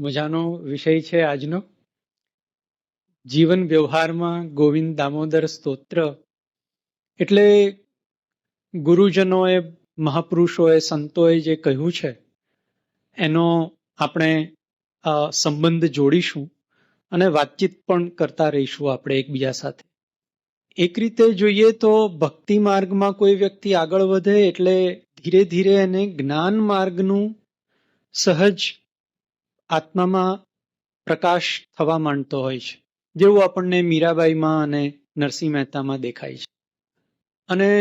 મજાનો વિષય છે આજનો. જીવન વ્યવહારમાં ગોવિંદ દામોદર સ્તોત્ર એટલે ગુરુજનોએ, મહાપુરુષોએ, સંતોએ જે કહ્યું છે એનો આપણે સંબંધ જોડીશું અને વાતચીત પણ કરતા રહીશું આપણે એકબીજા સાથે. એક રીતે જોઈએ તો ભક્તિ માર્ગમાં કોઈ વ્યક્તિ આગળ વધે એટલે ધીરે ધીરે એને જ્ઞાન માર્ગનું સહજ આત્મામાં પ્રકાશ થવા માંડતો હોય છે, જેવું આપણને મીરાબાઈમાં અને નરસિંહ મહેતામાં દેખાય છે. અને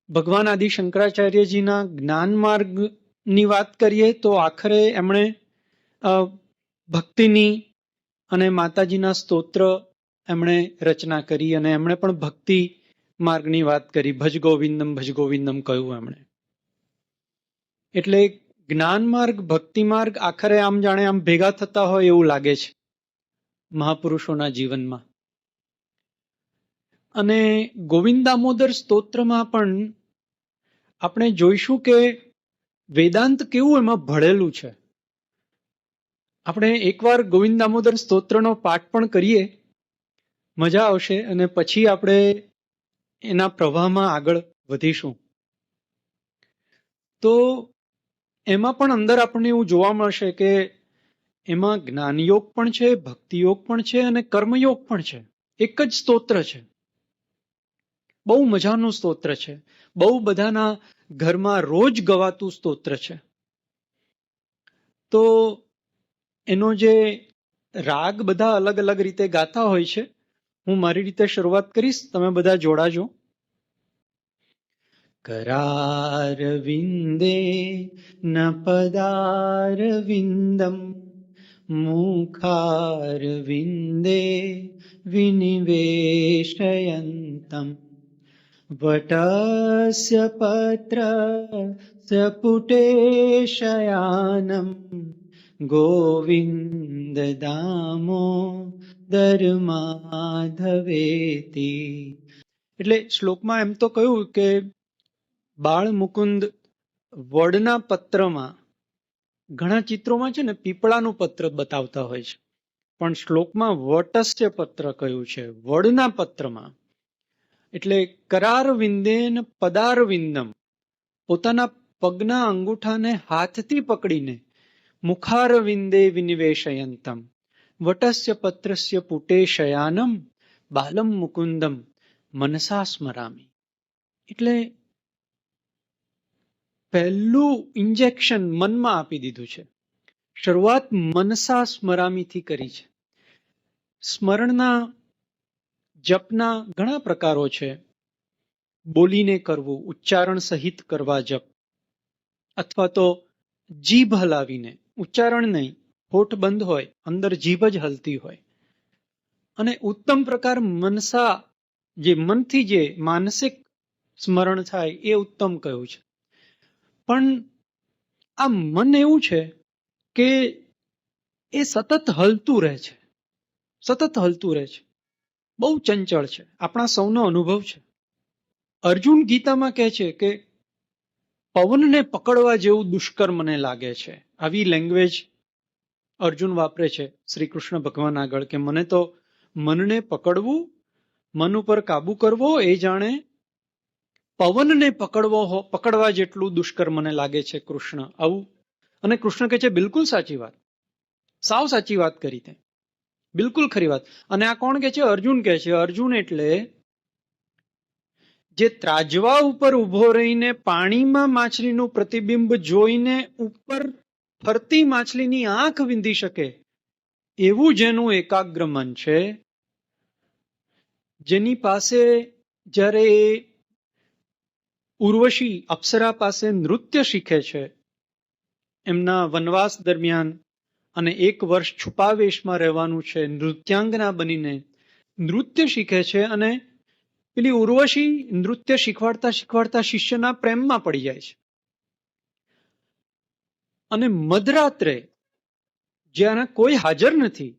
ભગવાન આદિ શંકરાચાર્યજીના જ્ઞાન માર્ગની વાત કરીએ તો આખરે એમણે ભક્તિની અને માતાજીના સ્તોત્ર એમણે રચના કરી અને એમણે પણ ભક્તિ માર્ગની વાત કરી. ભજ ગોવિંદમ કહ્યું એમણે. એટલે જ્ઞાન માર્ગ, ભક્તિ માર્ગ આખરે આમ જાણે આમ ભેગા થતા હોય એવું લાગે છે મહાપુરુષોના જીવનમાં. અને ગોવિંદ દામોદર સ્તોત્રમાં પણ આપણે જોઈશું કે વેદાંત કેવું એમાં ભળેલું છે. આપણે એકવાર ગોવિંદ દામોદર સ્તોત્રનો પાઠ પણ કરીએ, મજા આવશે, અને પછી આપણે એના પ્રવાહમાં આગળ વધીશું. તો એમાં પણ અંદર આપણને એવું જોવા મળશે કે એમાં જ્ઞાનયોગ પણ છે, ભક્તિયોગ પણ છે અને કર્મયોગ પણ છે. એક જ સ્તોત્ર છે. બહુ મજાનું સ્તોત્ર છે. બહુ બધાના ઘરમાં રોજ ગવાતું સ્તોત્ર છે. તો એનો જે રાગ બધા અલગ અલગ રીતે ગાતા હોય છે. હું મારી રીતે શરૂઆત કરીશ, તમે બધા જોડાજો. करारविन्दे न पदारविन्दं मुखारविन्दे विनिवेशयन्तं वटस्य पत्रस्य पुटे शयानं गोविन्द दामोदर माधवेति. એટલે શ્લોકમાં એમ તો કહ્યું કે બાળ મુકુંદ વડના પત્રમાં, ઘણા ચિત્રોમાં છે ને પીપળાનું પત્ર બતાવતા હોય છે, પણ શ્લોકમાં વટસ્ય પત્ર કહ્યું છે, વડના પત્રમાં. એટલે કરાર વિંદેન પદાર વિંદમ, પોતાના પગના અંગૂઠાને હાથથી પકડીને, મુખાર વિંદે વિનિવેશયંતમ વટસ્ય પત્રસ્ય પુટે શયાનમ બાલમ મુકુંદમ મનસા સ્મરામી. એટલે પહેલું ઇન્જેક્શન મનમાં આપી દીધું છે. શરૂઆત મનસા સ્મરામીથી કરી છે. સ્મરણના જપના ઘણા પ્રકારો છે. બોલીને કરવું, ઉચ્ચારણ સહિત કરવા જપ, અથવા તો જીભ હલાવીને, ઉચ્ચારણ નહીં, હોઠ બંધ હોય, અંદર જીભ જ હલતી હોય. અને ઉત્તમ પ્રકાર મનસા, જે મનથી જે માનસિક સ્મરણ થાય એ ઉત્તમ કહ્યું છે. પણ આ મન એવું છે કે એ સતત હલતું રહે છે, સતત હલતું રહે છે, બહુ ચંચળ છે. આપણા સૌનો અનુભવ છે. અર્જુન ગીતામાં કહે છે કે પવનને પકડવા જેવું દુષ્કર મને લાગે છે. આવી લેંગ્વેજ અર્જુન વાપરે છે શ્રી કૃષ્ણ ભગવાન આગળ, કે મને તો મનને પકડવું, મન ઉપર કાબુ કરવો એ જાણે પવનને પકડવા જેટલું દુષ્કર મને લાગે છે કૃષ્ણ. આવું. અને કૃષ્ણ કહે છે બિલકુલ સાચી વાત, સાવ સાચી વાત કરી તે, બિલકુલ ખરી વાત. અને આ કોણ કહે છે? અર્જુન કહે છે. અર્જુન એટલે જે ત્રાજવા ઉપર ઉભો રહીને પાણીમાં માછલીનું પ્રતિબિંબ જોઈને ઉપર ફરતી માછલીની આંખ વીંધી શકે એવું જેનું એકાગ્ર મન છે, જેની પાસે જ્યારે ઉર્વશી અપ્સરા પાસે નૃત્ય શીખે છે એમના વનવાસ દરમિયાન, અને 1 વર્ષ છુપાવેશમાં રહેવાનું છે, નૃત્યાંગના બનીને નૃત્ય શીખે છે, અને પેલી ઉર્વશી નૃત્ય શીખવાડતા શીખવાડતા શિષ્યના પ્રેમમાં પડી જાય છે. અને મધરાત્રે જ્યાં કોઈ હાજર નથી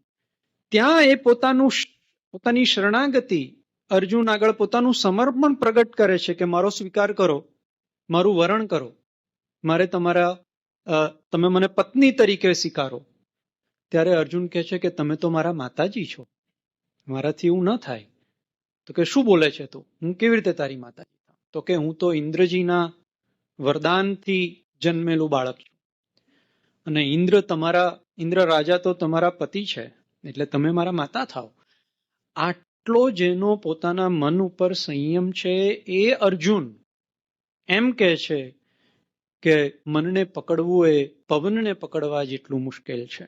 ત્યાં એ પોતાની શરણાગતિ અર્જુન આગળ, પોતાનું સમર્પણ પ્રગટ કરે છે કે મારો સ્વીકાર કરો, મારું વરણ કરો, મારે તમે મને પત્ની તરીકે સ્વીકારો. ત્યારે અર્જુન કહે છે કે તમે તો મારા માતાજી છો, મારાથી એવું ન થાય. તો કે શું બોલે છે તું, હું કેવી રીતે તારી માતાજી થાઉં? તો કે હું તો ઇન્દ્રજીના વરદાનથી જન્મેલું બાળક છું, અને ઇન્દ્ર રાજા તો તમારા પતિ છે, એટલે તમે મારા માતા થાઓ. આટલો જેનો પોતાના મન ઉપર સંયમ છે એ અર્જુન એમ કહે છે કે મનને પકડવું એ પવનને પકડવા જેટલું મુશ્કેલ છે.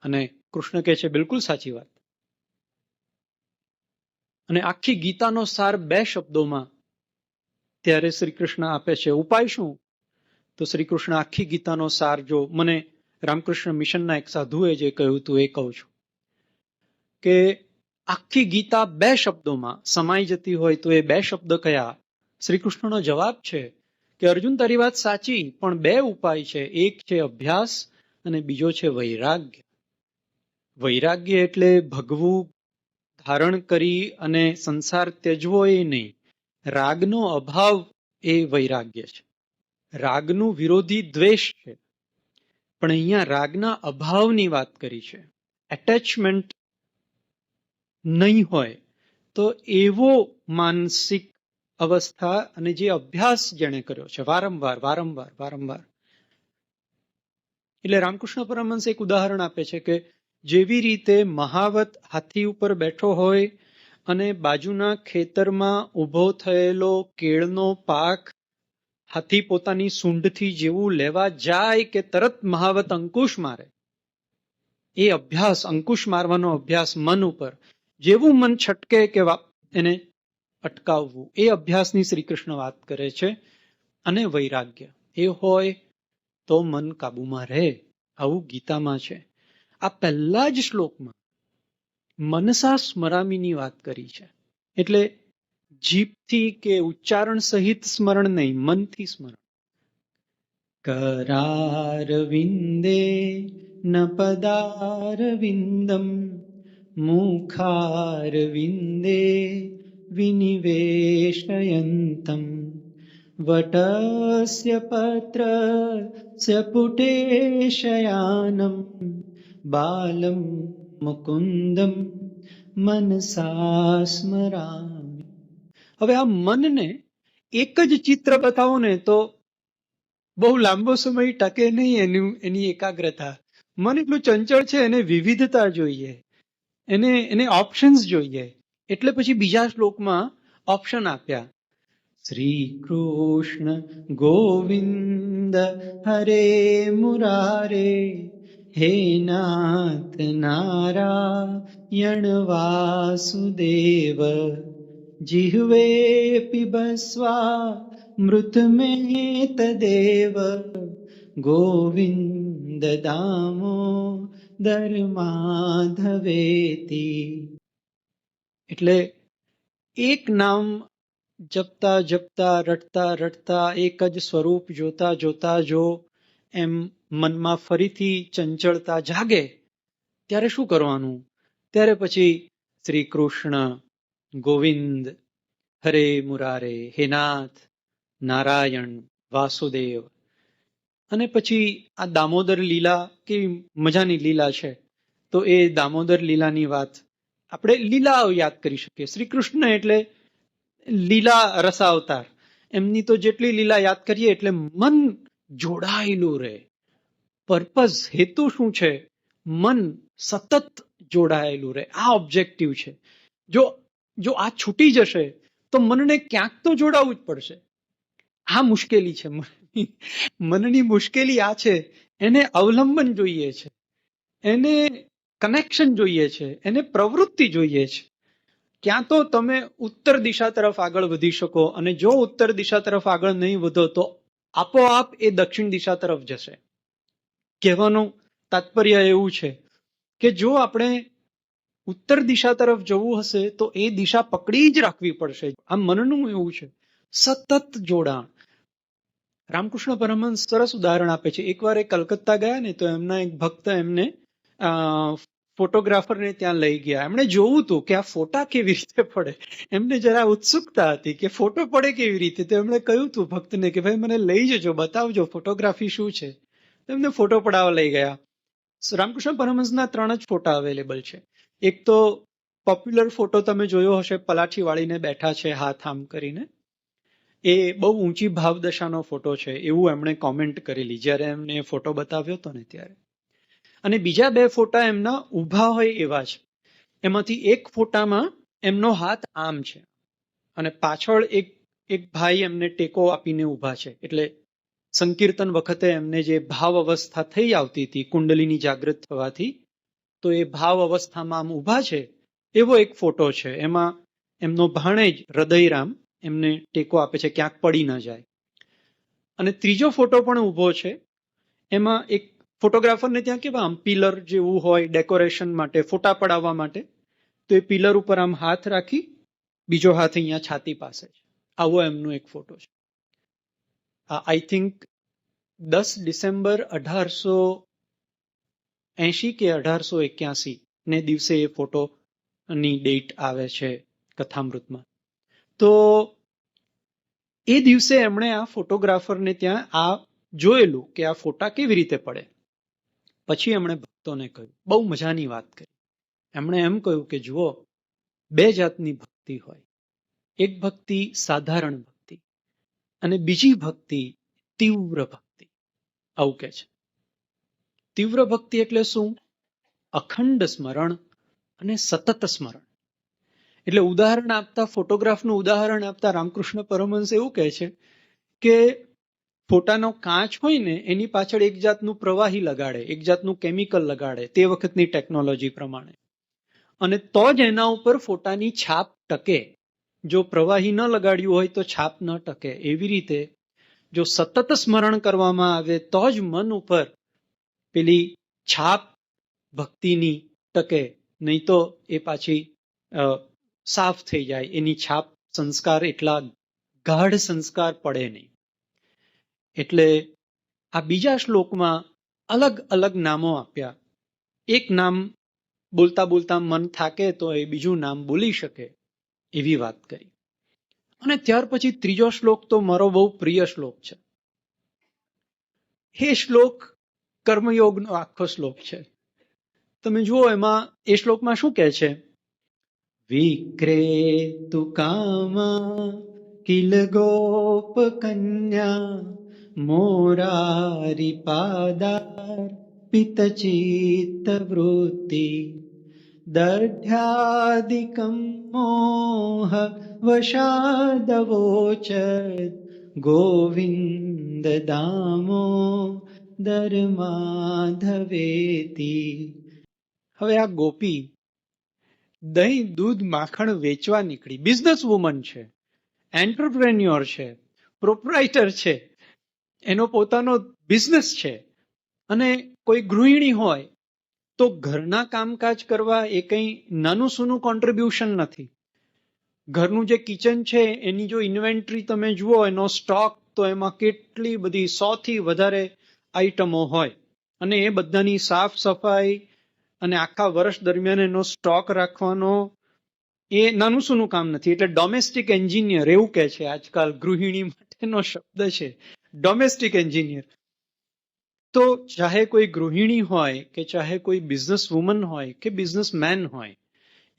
અને કૃષ્ણ કહે છે બિલકુલ સાચી વાત. અને આખી ગીતાનો સાર 2 શબ્દોમાં ત્યારે શ્રી કૃષ્ણ આપે છે. ઉપાય શું? તો શ્રી કૃષ્ણ આખી ગીતાનો સાર, જો મને રામકૃષ્ણ મિશનના એક સાધુએ જે કહ્યું હતું એ કહું છું કે આખી ગીતા 2 શબ્દોમાં સમાઈ જતી હોય તો એ 2 શબ્દ કયા? શ્રી કૃષ્ણનો જવાબ છે કે અર્જુન તારી વાત સાચી, પણ 2 ઉપાય છે. એક છે અભ્યાસ અને બીજો છે વૈરાગ્ય. વૈરાગ્ય એટલે ભગવું ધારણ કરી અને સંસાર ત્યજવો એ નહીં. રાગનો અભાવ એ વૈરાગ્ય છે. રાગનું વિરોધી દ્વેષ છે, પણ અહીંયા રાગના અભાવની વાત કરી છે. એટેચમેન્ટ નહીં હોય તો એવો માનસિક અવસ્થા, અને જે અભ્યાસ જેણે કર્યો છે વારંવાર વારંવાર વારંવાર. એટલે રામકૃષ્ણ પરમહંસ એક ઉદાહરણ આપે છે કે જેવી રીતે મહાવત હાથી ઉપર બેઠો હોય અને બાજુના ખેતરમાં ઊભો થયેલો કેળનો પાક હાથી પોતાની સૂંઢથી જેવું લેવા જાય કે તરત મહાવત અંકુશ મારે, એ અભ્યાસ, અંકુશ મારવાનો અભ્યાસ મન ઉપર, જેવું મન છટકે કે એને અટકાવવું, એ અભ્યાસની શ્રી કૃષ્ણ વાત કરે છે. અને વૈરાગ્ય એ હોય તો મન કાબુમાં રહે, આવું ગીતામાં છે. આ પહેલા જ શ્લોકમાં મનસા સ્મરામીની વાત કરી છે. એટલે જીભથી કે ઉચ્ચારણ સહિત સ્મરણ નહીં, મનથી સ્મરણ. करारविन्दे न पदारविन्दम् मुखारविन्दे विनिवेशयन्तम् वटस्य पत्रस्य पुटे शयानम् बालं मुकुन्दं मनसा स्मरामि. હવે આ મનને એક જ ચિત્ર બતાવો ને તો બહુ લાંબો સમય ટકે નહીં એની એકાગ્રતા. મન એટલું ચંચળ છે, એને વિવિધતા જોઈએ, એને ઓપ્શન્સ જોઈએ. એટલે પછી બીજા શ્લોકમાં ઓપ્શન આપ્યા. શ્રી કૃષ્ણ ગોવિંદ હરે મુરારે હે નાથ નારાયણ વાસુદેવ जिह्वे पिबस्वा मृतमेतदेव गोविंद दामोदर माधवेति. એટલે એક નામ જપતા જપતા, રટતા રટતા, એક જ સ્વરૂપ જોતા જોતા જો એમ મનમાં ફરીથી ચંચળતા જાગે ત્યારે શું કરવાનું? ત્યારે પછી શ્રી કૃષ્ણ ગોવિંદ હરે મુરારે હે નાથ નારાયણ વાસુદેવ. અને પછી આ દામોદર લીલા કેવી મજાની લીલા છે, તો એ દામોદર લીલાની વાત આપણે લીલા યાદ કરી શકીએ. શ્રી કૃષ્ણ એટલે લીલા રસાવતાર, એમની તો જેટલી લીલા યાદ કરીએ એટલે મન જોડાયેલું રહે. પર્પઝ, હેતુ શું છે? મન સતત જોડાયેલું રહે, આ ઓબ્જેક્ટિવ છે. જો આ છૂટી જશે તો મનને ક્યાંક તો જોડાવવું જ પડશે. આ મુશ્કેલી છે મનની મુશ્કેલી આ છે. એને અવલંબન જોઈએ છે, એને કનેક્શન જોઈએ છે, એને પ્રવૃત્તિ જોઈએ છે. ક્યાં તો તમે ઉત્તર દિશા તરફ આગળ વધી શકો, અને જો ઉત્તર દિશા તરફ આગળ નહીં વધો તો આપોઆપ એ દક્ષિણ દિશા તરફ જશે. કહેવાનું તાત્પર્ય એવું છે કે જો આપણે ઉત્તર દિશા તરફ જવું હશે તો એ દિશા પકડી જ રાખવી પડશે. આ મનનું એવું છે, સતત જોડાણ. રામકૃષ્ણ પરમહંસ સરસ ઉદાહરણ આપે છે. એકવાર એ કલકત્તા ગયા ને તો એમના એક ભક્ત એમને ફોટોગ્રાફરને ત્યાં લઈ ગયા. એમણે જોવું હતું કે આ ફોટા કેવી રીતે પડે. એમને જરા ઉત્સુકતા હતી કે ફોટો પડે કેવી રીતે. તો એમણે કહ્યું હતું ભક્તને કે ભાઈ મને લઈ જજો, બતાવજો ફોટોગ્રાફી શું છે. એમને ફોટો પડાવવા લઈ ગયા. રામકૃષ્ણ પરમહંસના 3 જ ફોટા અવેલેબલ છે. એક તો પોપ્યુલર ફોટો તમે જોયો હશે, પલાઠી વાળીને બેઠા છે હાથ આમ કરીને. એ બહુ ઊંચી ભાવદશાનો ફોટો છે એવું એમણે કોમેન્ટ કરેલી જ્યારે એમને એ ફોટો બતાવ્યો હતો ને ત્યારે. અને બીજા 2 ફોટા એમના ઊભા હોય એવા છે. એમાંથી એક ફોટામાં એમનો હાથ આમ છે અને પાછળ એક ભાઈ એમને ટેકો આપીને ઊભા છે. એટલે સંકીર્તન વખતે એમને જે ભાવ અવસ્થા થઈ આવતી હતી કુંડલીની જાગૃત થવાથી, તો એ ભાવ અવસ્થામાં આમ ઊભા છે એવો એક ફોટો છે. એમાં એમનો ભાણેજ હૃદયરામ એમને ટેકો આપે છે, ક્યાંક પડી ન જાય. અને ત્રીજો ફોટો પણ ઊભો છે. એમાં એક ફોટોગ્રાફરને ત્યાં કેવા આમ પિલર જેવું હોય ડેકોરેશન માટે, ફોટા પડાવવા માટે, તો એ પિલર ઉપર આમ હાથ રાખી બીજો હાથ અહીંયા છાતી પાસે છે. આવો એમનો એક ફોટો છે. આઈ થિંક 10 ડિસેમ્બર 1880 કે 1881 ને દિવસે એ ફોટોની ડેટ આવે છે કથામૃતમાં. તો એ દિવસે એમણે આ ફોટોગ્રાફરને ત્યાં આ જોયેલું કે આ ફોટા કેવી રીતે પડે. પછી એમણે ભક્તોને કહ્યું, બહુ મજાની વાત કરી. એમણે એમ કહ્યું કે જુઓ, 2 જાતની ભક્તિ હોય. એક ભક્તિ સાધારણ ભક્તિ અને બીજી ભક્તિ તીવ્ર ભક્તિ. આવું કે છે. તીવ્ર ભક્તિ એટલે શું? અખંડ સ્મરણ અને સતત સ્મરણ. એટલે ઉદાહરણ આપતા, ફોટોગ્રાફનું ઉદાહરણ આપતા રામકૃષ્ણ પરમહંસ એવું કહે છે કે ફોટાનો કાચ હોય ને એની પાછળ એક જાતનું પ્રવાહી લગાડે, એક જાતનું કેમિકલ લગાડે તે વખતની ટેકનોલોજી પ્રમાણે, અને તો જ એના ઉપર ફોટાની છાપ ટકે. જો પ્રવાહી ન લગાડ્યું હોય તો છાપ ન ટકે. એવી રીતે જો સતત સ્મરણ કરવામાં આવે તો જ મન ઉપર પેલી છાપ ભક્તિની ટકે, નહીં તો એ પાછી સાફ થઈ જાય. એની છાપ સંસ્કાર એટલા ગાઢ સંસ્કાર પડે નહીં. એટલે આ બીજા શ્લોકમાં અલગ અલગ નામો આપ્યા. એક નામ બોલતા બોલતા મન થાકે તો એ બીજું નામ બોલી શકે એવી વાત કરી. અને ત્યાર પછી ત્રીજો શ્લોક તો મારો બહુ પ્રિય શ્લોક છે. એ શ્લોક કર્મયોગનો આખો શ્લોક છે. તમે જુઓ એમાં એ શ્લોકમાં શું કહે છે? વિક્રેતુ કામા કિલ ગોપ કન્યા મોરારી પાદાર પિતચિત્ત વૃત્તિ દઢ્યાદિકમ મોહ વશાદવોચ ગોવિંદ દામો દરમાધવેતી. હવે આ ગોપી દહીં દૂધ માખણ વેચવા નીકળી. બિઝનેસ વુમન છે, એન્ટરપ્રેન્યોર છે, પ્રોપ્રાઇટર છે, એનો પોતાનો બિઝનેસ છે. અને કોઈ ગૃહિણી હોય તો ઘરના કામકાજ કરવા એ કંઈ નાનું સૂનું કોન્ટ્રીબ્યુશન નથી. ઘરનું જે કિચન છે એની જો ઇન્વેન્ટરી તમે જુઓ, એનો સ્ટોક, તો એમાં કેટલી બધી 100 થી વધારે આઈટમો હોય, અને એ બધાની સાફ સફાઈ અને આખા વર્ષ દરમિયાન એનો સ્ટોક રાખવાનો એ નાનું સૂનું કામ નથી. એટલે ડોમેસ્ટિક એન્જિનિયર એવું કહે છે આજકાલ, ગૃહિણી માટેનો શબ્દ છે ડોમેસ્ટિક એન્જિનિયર. તો ચાહે કોઈ ગૃહિણી હોય કે ચાહે કોઈ બિઝનેસ વુમન હોય કે બિઝનેસમેન હોય,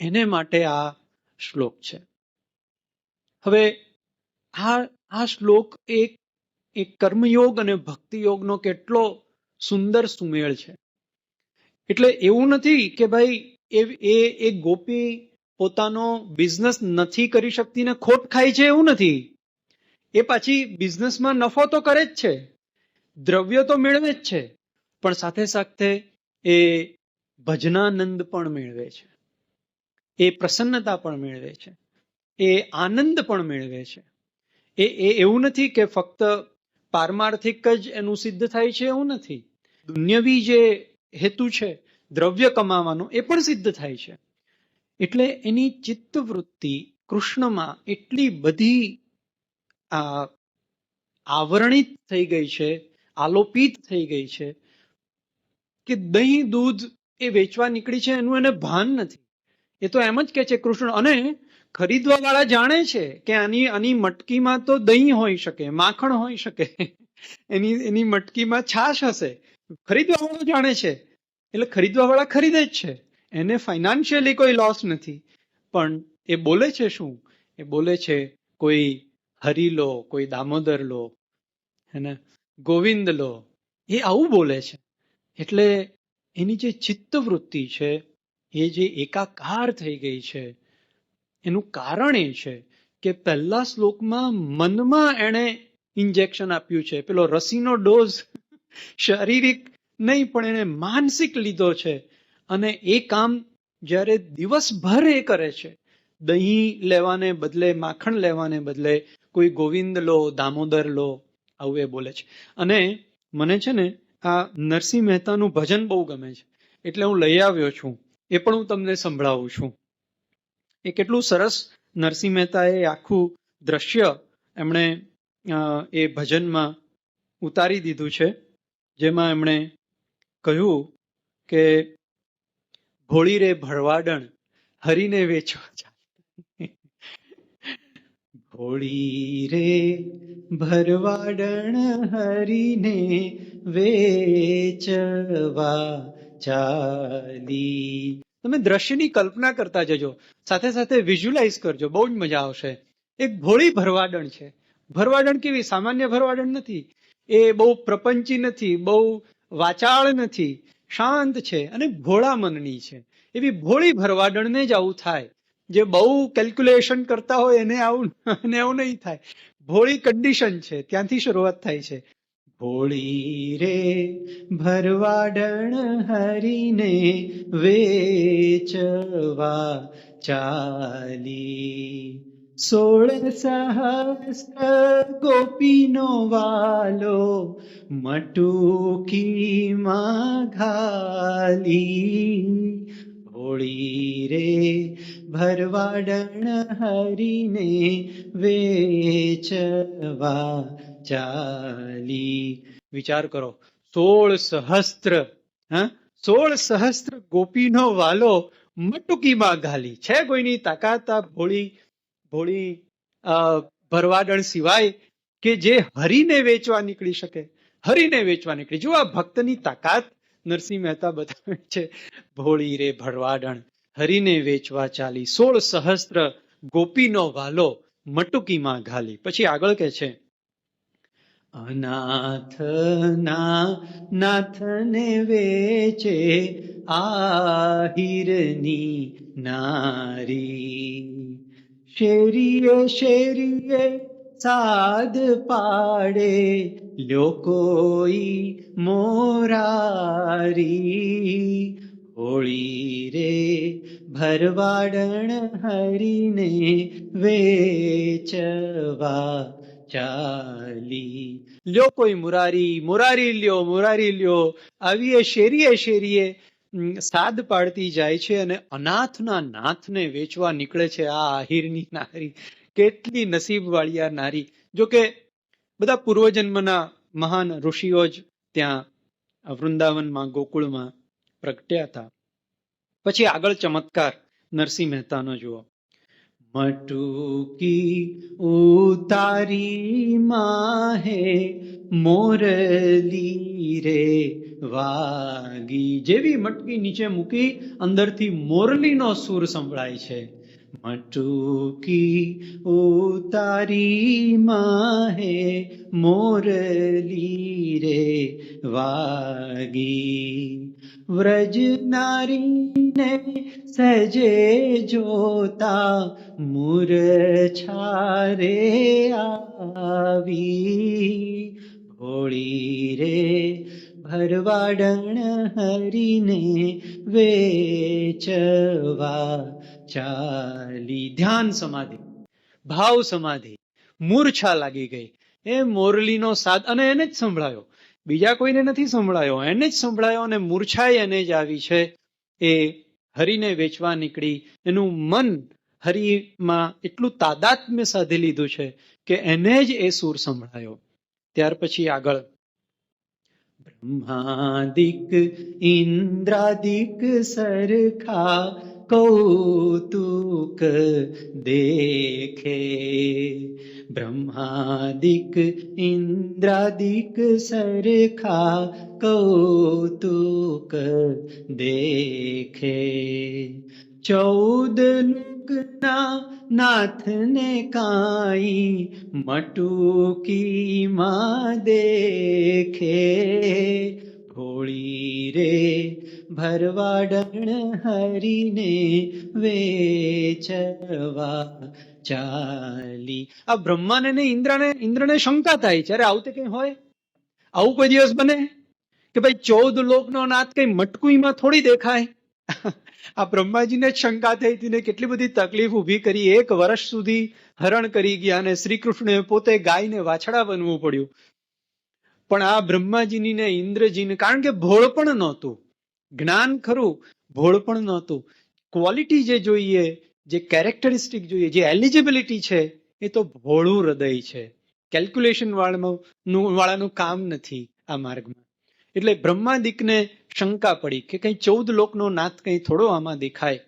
એને માટે આ શ્લોક છે. હવે આ શ્લોક એક કર્મયોગ અને ભક્તિયોગનો કેટલો સુંદર સુમેળ છે. એટલે એવું નથી કે ભાઈ એ ગોપી પોતાનો બિઝનેસ નથી કરી શકતી ને ખોટ ખાય છે, એવું નથી. એ પાછી બિઝનેસમાં નફો તો કરે જ છે, દ્રવ્ય તો મેળવે જ છે, પણ સાથે સાથે એ ભજનાનંદ પણ મેળવે છે, એ પ્રસન્નતા પણ મેળવે છે, એ આનંદ પણ મેળવે છે. એ એવું નથી કે ફક્ત પારમાર્થિક જ એનું સિદ્ધ થાય છે, એવું નથી. દુન્યવી જે હેતુ છે દ્રવ્ય કમાવાનો, એ પણ સિદ્ધ થાય છે. એટલે એની ચિત્તવૃત્તિ કૃષ્ણમાં એટલી બધી આવરણિત થઈ ગઈ છે, આલોપિત થઈ ગઈ છે કે દહીં દૂધ એ વેચવા નીકળી છે એનું એને ભાન નથી. એ તો એમ જ કે છે કૃષ્ણ. અને ખરીદવા વાળા જાણે છે કે આની મટકીમાં તો દહીં હોઈ શકે, માખણ હોઈ શકે, એની મટકીમાં છાશ હશે. ખરીદવા વાળો જાણે છે, એટલે ખરીદવા વાળા ખરીદે જ છે, એને ફાઇનાન્શિયલી કોઈ લોસ નથી. પણ એ બોલે છે શું? એ બોલે છે કોઈ હરી લો, કોઈ દામોદર લો, હેને, ગોવિંદ લો, એ આવું બોલે છે. એટલે એની જે ચિત્તવૃત્તિ છે એ જે એકાકાર થઈ ગઈ છે, એનું કારણ એ છે કે પહેલા શ્લોકમાં મનમાં એણે ઇન્જેક્શન આપ્યું છે. પેલો રસીનો ડોઝ શારીરિક નહીં પણ એને માનસિક લીધો છે. અને એ કામ જ્યારે દિવસભર એ કરે છે, દહીં લેવાને બદલે, માખણ લેવાને બદલે કોઈ ગોવિંદ લો, દામોદર લો, આવું એ બોલે છે. અને મને છે ને આ નરસિંહ મહેતાનું ભજન બહુ ગમે છે, એટલે હું લઈ આવ્યો છું. એ પણ હું તમને સંભળાવું છું. એ કેટલું સરસ નરસિંહ મહેતાએ આખું દ્રશ્ય એમણે એ ભજનમાં ઉતારી દીધું છે, જેમાં એમણે કહ્યું કે ભોળી રે ભરવાડણ હરીને વેચવા ચાલી. ભોળી રે ભરવાડણ હરીને વેચવા ચાલી. તમે દ્રશ્યની કલ્પના કરતા જજો, સાથે સાથે વિઝ્યુલાઇઝ કરજો, બહુ જ મજા આવશે. એક ભોળી ભરવાડણ છે. ભરવાડણ કેવી? સામાન્ય ભરવાડણ નથી. એ બહુ પ્રપંચી નથી, બહુ વાચાળ નથી, શાંત છે અને ભોળા મનની છે. એવી ભોળી ભરવાડણને જ આવું થાય. જે બહુ કેલ્ક્યુલેશન કરતા હોય એને આવું નહીં થાય. ભોળી કન્ડિશન છે, ત્યાંથી શરૂઆત થાય છે. ભોળી રે ભરવાડણ હરીને વેચવા ચાલી. 16 સહસ્ત્ર ગોપીનો વાલો મટુકીમાં ઘાલી. ભોળી રે ભરવાડણ હરીને વેચવા ચાલી. વિચાર કરો, 16 સહસ્ત્ર, 16 સહસ્ત્ર ગોપીનો વાલો મટુકીમાં ઘાલી. છે કોઈની તાકાત આ ભોળી ભરવાડણ સિવાય કે જે હરીને વેચવા નીકળી શકે? હરીને વેચવા નીકળી. જો આ ભક્તની તાકાત નરસિંહ મહેતા બતાવે છે. ભોળી રે ભરવાડણ હરીને વેચવા ચાલી, 16 સહસ્ત્ર ગોપીનો વાલો મટુકીમાં ઘાલી. પછી આગળ કે છે, અનાથના નાથને વેચે આહિરની નારી. શેરીએ શેરીએ સાદ પાડે લ્યો કોઈ મોરારી. હોળી રે ભરવાડણ હરીને વેચવા ચાલી. લ્યો કોઈ મુરારી, મુરારી લ્યો, મુરારી લ્યો. આવીએ શેરીએ શેરીએ સાદ પાડતી જાય છે અને અનાથના નાથને વેચવા નીકળે છે આ આહિરની નારી. કેટલી નસીબવાળી આ નારી. જો કે બધા પૂર્વજન્મના મહાન ઋષિઓ જ ત્યાં વૃંદાવનમાં, ગોકુળમાં પ્રગટ્યા હતા. પછી આગળ ચમત્કાર નરસિંહ મહેતાનો જુઓ. મટુકી ઉતારી માહે મોરલી રે વાગી. જેવી મટકી નીચે મૂકી, અંદરથી મોરલીનો સૂર સંભળાય છે. મટુકી ઉતારી માહે મોરલી રે વાગી. વ્રજ નારીને સજે જોતા મૂર્છા રે આવી. ભોળી રે ભરવાડણ હરીને વેચવા ચાલી. ધ્યાન સમાધિ, ભાવ સમાધિ, મૂર્છા લાગી ગઈ. એ મોરલીનો સાદ, અને એને જ સંભળાયો, બીજા કોઈને નથી સંભળાયો, એને જ સંભળાયો અને મૂર્છાએ એને જ આવી છે. એ હરીને વેચવા નીકળી. એનું મન હરિમાં એટલું તાદાત્મ્ય સાધી લીધું છે કે એને જ એ સૂર સંભળાયો. ત્યાર પછી આગળ, બ્રહ્માદિક ઇન્દ્રાદિક સરખા કૌતુક દેખે. બ્રહ્માદિક ઇન્દ્રાદિક સરખા કૌતુક દેખે. 14 લોકના નાથને કાઈ મટુકીમાં દેખે. ભોળી રે ભરવાડણ હરીને વેચવા ચાલી. આ બ્રહ્માને ને ઇન્દ્રને શંકા થાય છે, અરે આવું તે કઈ હોય? આવું કોઈ દિવસ બને કે ભાઈ 14 લોકનો નાથ કઈ મટકુઈમાં થોડી દેખાય? આ બ્રહ્માજીને જ શંકા થઈ હતી ને કેટલી બધી તકલીફ ઊભી કરી. 1 વર્ષ સુધી હરણ કરી ગયા અને શ્રી કૃષ્ણએ પોતે ગાયને વાછડા બનવું પડ્યું. પણ આ બ્રહ્માજીની ને ઇન્દ્રજીને, કારણ કે ભોળપણ નહોતું, જ્ઞાન ખરું, ભોળપણ નહોતું. ક્વોલિટી જે જોઈએ, જે કેરેક્ટરિસ્ટિક જોઈએ, જે એલિજિબિલિટી છે, એ તો ભોળું હૃદય છે. કેલ્ક્યુલેશન વાળાનું કામ નથી આ માર્ગમાં. એટલે બ્રહ્માદિકને શંકા પડી કે કઈ 14 લોકનો નાથ કઈ થોડો આમાં દેખાય.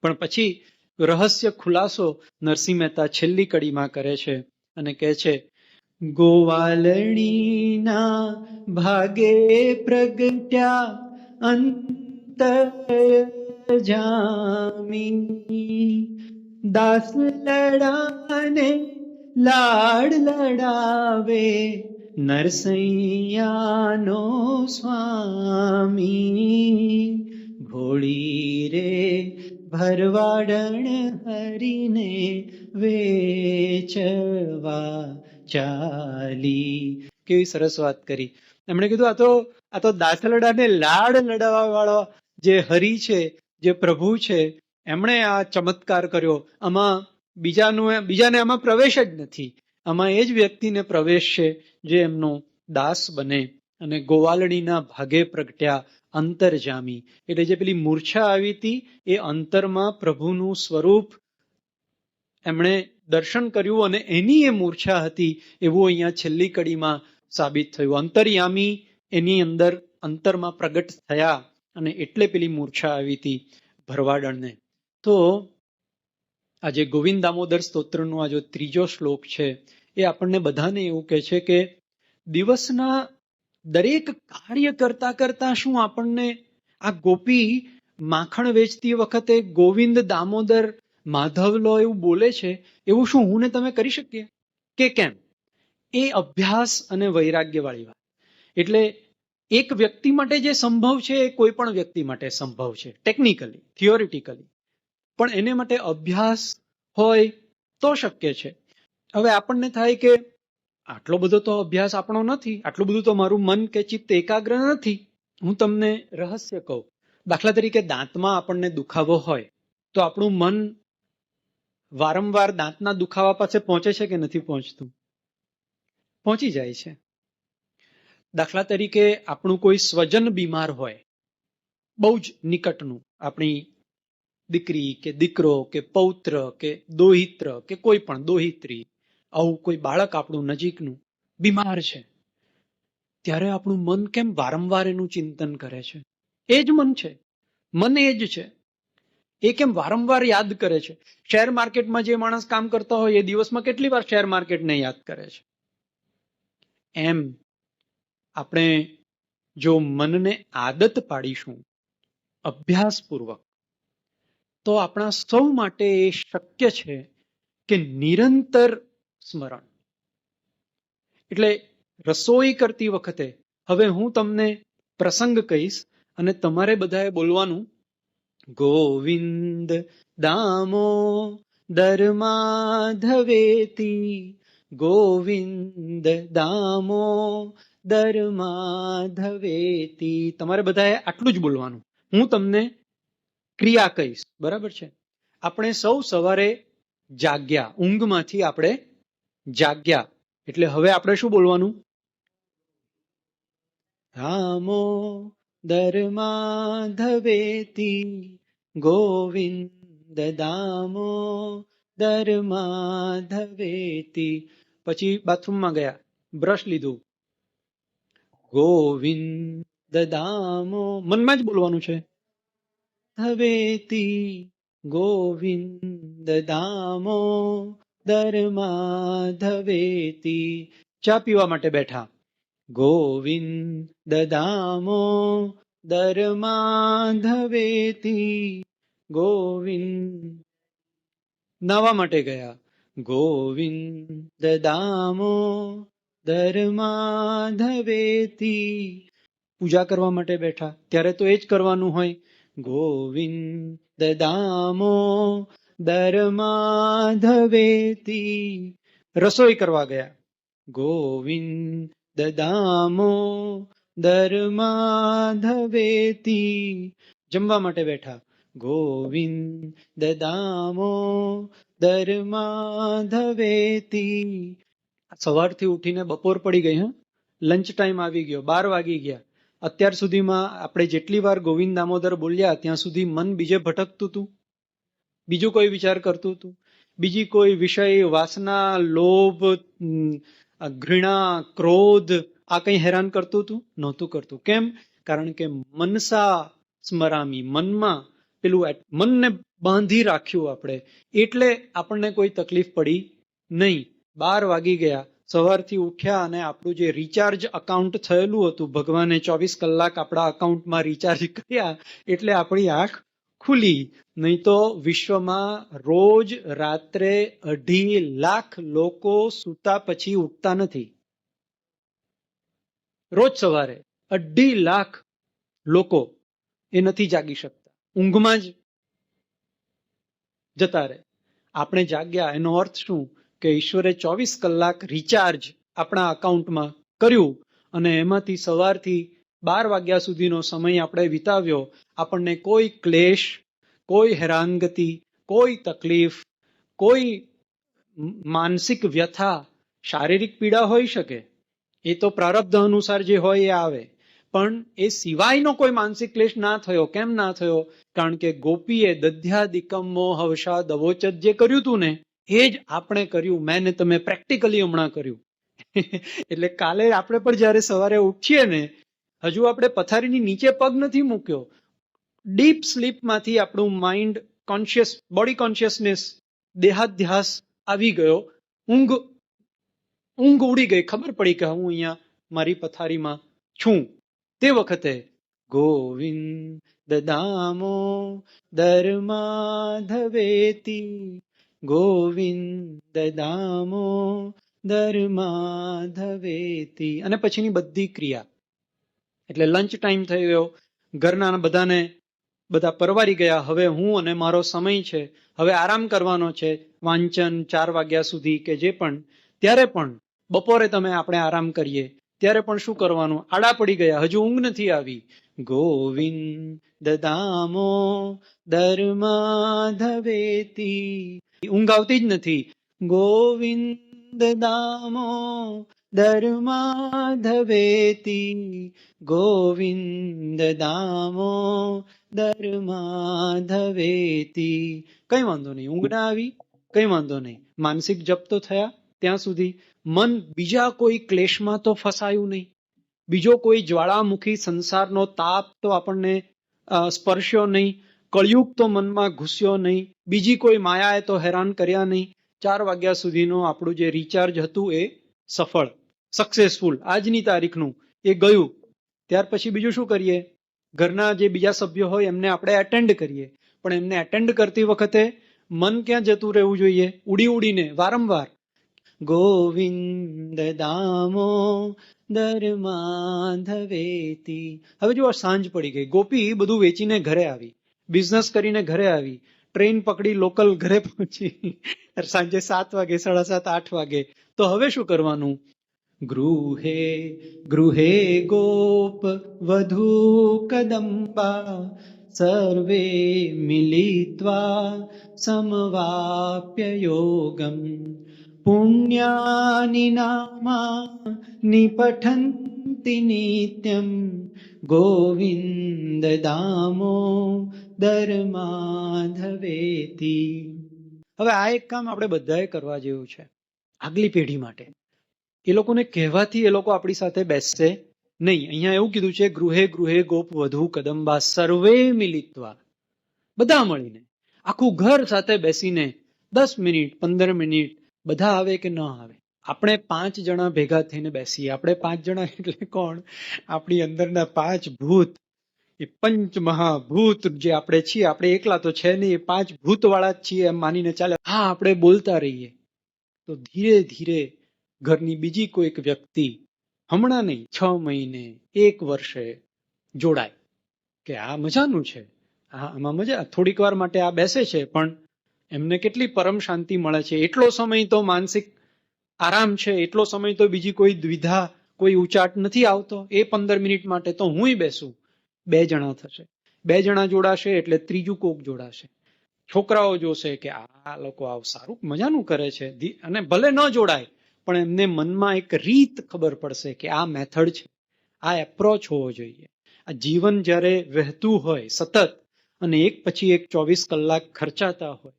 પણ પછી રહસ્ય ખુલાસો નરસિંહ મહેતા છેલ્લી કડીમાં કરે છે અને કહે છે, ગોવાલણીના ભાગે પ્રગટ્યા અંતર્જામી. દાસ લડાને લાડ લડાવે નરસૈયાનો સ્વામી. ભોળી રે ભરવાડણ હરીને વેચવા ચાલી. કેવી સરસ વાત કરી. એમણે કીધું આ તો દાસલડાને લાડ લડાવવા વાળો જે હરી છે, જે પ્રભુ છે, એમણે આ ચમત્કાર કર્યો. આમાં બીજાને આમાં પ્રવેશ જ નથી. આમાં એ જ વ્યક્તિને પ્રવેશ છે જે એમનો દાસ બને. અને ગોવાલડીના ભાગે પ્રગટ્યા અંતરજામી. એટલે જે પેલી મૂર્છા આવી હતી એ અંતરમાં પ્રભુનું સ્વરૂપ એમણે દર્શન કર્યું અને એની એ મૂર્છા હતી એવું અહીંયા છેલ્લી કડીમાં સાબિત થયું. અંતર્યામી એની અંદર અંતરમાં પ્રગટ થયા અને એટલે પેલી મૂર્છા આવી હતી ભરવાડણને. તો આજે ગોવિંદ દામોદર સ્તોત્રનો આ જો 3જો શ્લોક છે એ આપણને બધાને એવું કહે છે કે દિવસના દરેક કાર્ય કરતા કરતા શું આપણને આ ગોપી માખણ વેચતી વખતે ગોવિંદ દામોદર માધવ લો એવું બોલે છે, એવું શું હું ને તમે કરી શકીએ કે કેમ? એ અભ્યાસ અને વૈરાગ્ય વાળી વાત. એટલે એક વ્યક્તિ માટે જે સંભવ છે એ કોઈ પણ વ્યક્તિ માટે સંભવ છે, ટેકનિકલી, થિયોરિટિકલી. પણ એને માટે અભ્યાસ હોય તો શક્ય છે. હવે આપણને થાય કે આટલો બધો તો અભ્યાસ આપણો નથી, આટલું બધું તો મારું મન કે ચિત્ત એકાગ્ર નથી. હું તમને રહસ્ય કહું. દાખલા તરીકે દાંતમાં આપણને દુખાવો હોય તો આપણું મન વારંવાર દાંતના દુખાવા પાસે પહોંચે છે કે નથી પહોંચતું? પહોંચી જાય છે. દાખલા તરીકે આપણું કોઈ સ્વજન બીમાર હોય, બહુ જ નિકટનું, આપણી દીકરી કે દીકરો કે પૌત્ર કે દોહિત્ર કે કોઈ પણ દોહિત્રી, આવું કોઈ બાળક આપણું નજીકનું બીમાર છે, ત્યારે આપણું મન કેમ વારંવાર એનું ચિંતન કરે છે? એ જ મન છે, મન એ જ છે. એ કેમ વારંવાર યાદ કરે છે? શેર માર્કેટમાં જે માણસ કામ કરતા હોય એ દિવસમાં કેટલી વાર શેર માર્કેટને યાદ કરે છે? એમ આપણે જો મનને આદત પાડીશું અભ્યાસપૂર્વક, તો આપણા સૌ માટે એ શક્ય છે કે નિરંતર સ્મરણ. એટલે રસોઈ કરતી વખતે હવે હું તમને પ્રસંગ કહીશ અને તમારે બધાએ બોલવાનું, ગોવિંદ દામોદર માધવેતી, ગોવિંદ દામોદર માધવેતી. તમારે બધાએ આટલું જ બોલવાનું. હું તમને ક્રિયા કહીશ, બરાબર છે? આપણે સૌ સવારે જાગ્યા, ઊંઘમાંથી આપણે જાગ્યા, એટલે હવે આપણે શું બોલવાનું? દામોદર માધવેતી, ગોવિંદ દામોદર માધવેતી. પછી બાથરૂમમાં ગયા, બ્રશ લીધું, ગોવિંદ દામો, મનમાં જ બોલવાનું છે. ધવેતી ગોવિંદ દામોદર માધવેતી. ચા પીવા માટે બેઠા, ગોવિંદ દામોદર માધવેતી ગોવિંદ. નાવા માટે ગયા, ગોવિંદ દામોદર માધવેતી. પૂજા કરવા માટે બેઠા ત્યારે તો એ જ કરવાનું હોય, ગોવિંદ દામોદર માધવેતી. રસોઈ કરવા ગયા, ગોવિંદ દામોદર માધવેતી. જમવા માટે બેઠા, ગોવિંદ દામોદર માધવેતી. સવારથી ઉઠીને બપોર પડી ગઈ, લંચ ટાઈમ આવી ગયો, 12 વાગી ગયા. અત્યાર સુધીમાં આપણે જેટલી વાર ગોવિંદ દામોદર બોલ્યા ત્યાં સુધી મન બીજે ભટકતું હતું, બીજું કોઈ વિચાર કરતું હતું, બીજી કોઈ વિષય, વાસના, લોભ, ઘૃણા, ક્રોધ આ કંઈ હેરાન કરતું હતું? નહોતું કરતું. કેમ? કારણ કે મનસા સ્મરામી, મનમાં પેલું મનને બાંધી રાખ્યું આપણે, એટલે આપણને કોઈ તકલીફ પડી નહીં. 12 વાગી ગયા, સવારથી ઉઠ્યા અને આપણું જે રિચાર્જ અકાઉન્ટ થયેલું હતું, ભગવાને 24 કલાક આપણા અકાઉન્ટમાં રિચાર્જ કર્યા એટલે આપણી આંખ ખુલી. નહીં તો વિશ્વમાં રોજ રાત્રે 2.5 લાખ લોકો સૂતા પછી ઉઠતા નથી. રોજ સવારે 2.5 લાખ લોકો એ નથી જાગી શકતા, ઊંઘમાં જ જતા રહે. આપણે જાગ્યા, એનો અર્થ શું? કે ઈશ્વરે 24 કલાક રિચાર્જ આપણા અકાઉન્ટમાં કર્યું અને એમાંથી સવારથી 12 વાગ્યા સુધીનો સમય આપણે વિતાવ્યો. આપણને કોઈ ક્લેશ, કોઈ હેરાનગતિ, કોઈ તકલીફ, કોઈ માનસિક વ્યથા, શારીરિક પીડા હોઈ શકે, એ તો પ્રારબ્ધ અનુસાર જે હોય એ આવે, પણ એ સિવાયનો કોઈ માનસિક ક્લેશ ના થયો. કેમ ના થયો? કારણ કે ગોપીએ દધ્યાદિકમ મોહવશા દવોચત જે કર્યું હતું ને, એ જ આપણે કર્યું. મેં ને તમે પ્રેક્ટિકલી હમણાં કર્યું. એટલે કાલે આપણે પણ જયારે સવારે ઉઠીએ ને, હજુ આપણે પથારીની નીચે પગ નથી મૂક્યો, ડીપ સ્લીપમાંથી આપણું માઇન્ડ કોન્શિયસ, બોડી કોન્શિયસનેસ, દેહાધ્યાસ આવી ગયો, ઊંઘ ઉડી ગઈ, ખબર પડી કે હું અહીંયા મારી પથારીમાં છું. તે વખતે ગોવિંદ દામોદર માધવેતી ગોવિંદ દામોદર માધવેતી. અને પછીની બધી ક્રિયા. એટલે લંચ ટાઈમ થઈ ગયો, ઘરના બધા પરવારી ગયા. હવે હું અને મારો સમય છે, હવે આરામ કરવાનો છે, વાંચન 4 વાગ્યા સુધી કે જે પણ. ત્યારે પણ બપોરે આપણે આરામ કરીએ ત્યારે પણ શું કરવાનું? આડા પડી ગયા, હજુ ઊંઘ નથી આવી. ગોવિંદ દામોદર માધવેતી. ઊંઘ આવતી જ નથી. ગોવિંદ દામોદર માધવેતી ગોવિંદ દામોદર માધવેતી. કઈ વાંધો નહીં, ઊંઘ ના આવી, કઈ વાંધો નહીં, માનસિક જપ તો થયા. ત્યાં સુધી મન બીજા કોઈ ક્લેશમાં તો ફસાયું નહીં, બીજો કોઈ જ્વાળામુખી સંસારનો તાપ તો આપણને સ્પર્શ્યો નહીં, કળયુગ તો મનમાં ઘૂસ્યો નહીં, બીજી કોઈ માયાએ તો હેરાન કર્યા નહીં. 4 વાગ્યા સુધીનો આપણું જે રિચાર્જ હતું એ સફળ, સક્સેસફુલ, આજની તારીખનું એ ગયું. ત્યાર પછી બીજું શું કરીએ? ઘરના જે બીજા સભ્યો હોય એમને આપણે એટેન્ડ કરીએ, પણ એમને એટેન્ડ કરતી વખતે મન ક્યાં જતું રહેવું જોઈએ? ઉડીને વારંવાર ગોવિંદ દામોદર માધવેતી. હવે જો સાંજ પડી ગઈ, ગોપી બધું વેચીને ઘરે આવી, બિઝનેસ કરીને ઘરે આવી, ટ્રેન પકડી લોકલ ઘરે પહોંચી સાંજે 7 વાગે, 7:30, 8 વાગે. તો હવે શું કરવાનું? ગૃહે ગૃહે ગોપ વધુ કદંબા સર્વે મિલિત્વા સમવાપ્ય યોગમ પુણ્યાનિ નામાનિ પઠન્તિ નિત્યમ ગોવિંદ દામોદર માધવેતી. હવે આ એક કામ આપણે બધાએ કરવા જેવું છે, આગલી પેઢી માટે. એ લોકોને કહેવાથી એ લોકો આપણી સાથે બેસશે નહીં. અહીંયા એવું કીધું છે, ગૃહે ગૃહે ગોપ વધુ કદંબા સર્વે મિલિત્વા. બધા મળીને આખું ઘર સાથે બેસીને 10 મિનિટ 15 મિનિટ બધા આવે કે ન આવે, આપણે 5 જણા ભેગા થઈને બેસીએ. આપણે 5 જણા એટલે કોણ? આપણી અંદરના 5 ભૂત, એ પંચ મહાભૂત જે આપણે છીએ. આપણે એકલા તો છે નહીં, એ 5 ભૂત વાળા જ છીએ એમ માનીને ચાલે. હા, આપણે બોલતા રહીએ તો ધીરે ધીરે ઘરની બીજી કોઈક વ્યક્તિ હમણાં નહીં, 6 મહિને 1 વર્ષે જોડાય કે આ મજાનું છે, આમાં મજા. થોડીક વાર માટે આ બેસે છે પણ એમને કેટલી પરમ શાંતિ મળે છે. એટલો સમય તો માનસિક આરામ છે, એટલો સમય તો બીજી કોઈ દ્વિધા, કોઈ ઉચાટ નથી આવતો. એ 15 મિનિટ માટે તો હુંય બેસું. 2 જણા થશે, 2 જણા જોડાશે એટલે ત્રીજું કોક જોડાશે. છોકરાઓ જોશે કે આ લોકો આવ સારું મજાનું કરે છે, અને ભલે ન જોડાય પણ એમને મનમાં એક રીત ખબર પડશે કે આ મેથડ છે, આ એપ્રોચ હોવો જોઈએ. આ જીવન જ્યારે વહેતું હોય સતત અને એક પછી એક 24 કલાક ખર્ચાતા હોય,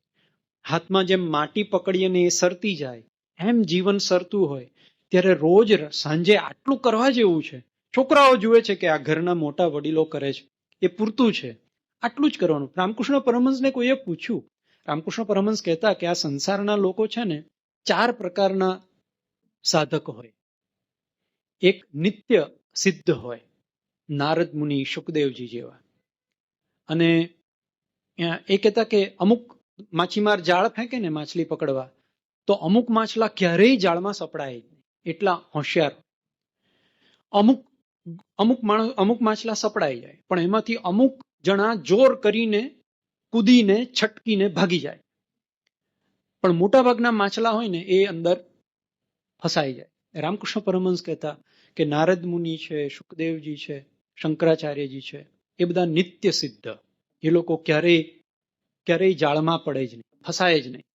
હાથમાં જેમ માટી પકડીએ ને એ સરતી જાય એમ જીવન સરતું હોય, ત્યારે રોજ સાંજે આટલું કરવા જેવું છે. છોકરાઓ જુએ છે કે આ ઘરના મોટા વડીલો કરે છે, એ પૂરતું છે, આટલું જ કરવાનું. રામકૃષ્ણ પરમહંસને કોઈએ પૂછ્યું, રામકૃષ્ણ પરમહંસ કહેતા કે આ સંસારના લોકો છે ને 4 પ્રકારના સાધક હોય. એક નિત્ય સિદ્ધ હોય, નારદ મુનિ, શુકદેવજી જેવા. અને એ કહેતા કે અમુક માછીમાર જાળ ફેંકે ને માછલી પકડવા, તો અમુક માછલા ક્યારેય જાળમાં સપડાય એટલા હોશિયાર. અમુક માછલા સપડાઈ જાય પણ એમાંથી અમુક જણા જોર કરીને કૂદીને છટકીને ભાગી જાય, પણ મોટા ભાગના માછલા હોય ને એ અંદર ફસાઈ જાય. રામકૃષ્ણ પરમહંસ કહેતા કે નારદ મુનિ છે, શુકદેવજી છે, શંકરાચાર્યજી છે, એ બધા નિત્ય સિદ્ધ. એ લોકો ક્યારેય જાળમાં પડે જ નહીં, ફસાય જ નહીં.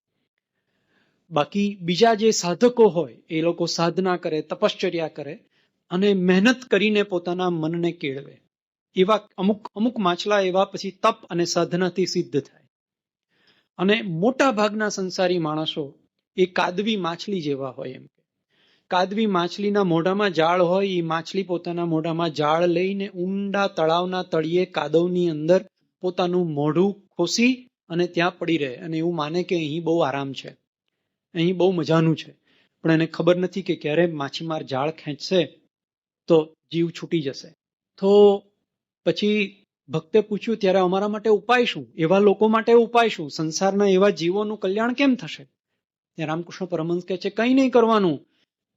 બાકી બીજા જે સાધકો હોય એ લોકો સાધના કરે, તપશ્ચર્યા કરે અને મહેનત કરીને પોતાના મનને કેળવે. એવા અમુક માછલા એવા પછી તપ અને સાધનાથી સિદ્ધ થાય. અને મોટા ભાગના સંસારી માણસો એ કાદવી માછલી જેવા હોય. એમ કાદવી માછલીના મોઢામાં જાળ હોય, એ માછલી પોતાના મોઢામાં જાળ લઈને ઊંડા તળાવના તળિયે કાદવની અંદર પોતાનું મોઢું ખોસી અને ત્યાં પડી રહે અને એવું માને કે અહીં બહુ આરામ છે, અહીં બહુ મજાનું છે. પણ એને ખબર નથી કે ક્યારે માછીમાર જાળ ખેંચશે તો જીવ છૂટી જશે. તો પછી ભક્તે પૂછ્યું, ત્યારે અમારા માટે ઉપાય શું? એવા લોકો માટે ઉપાય શું? સંસારના એવા જીવોનું કલ્યાણ કેમ થશે? રામકૃષ્ણ પરમહંસ કહે છે, કંઈ નહીં કરવાનું,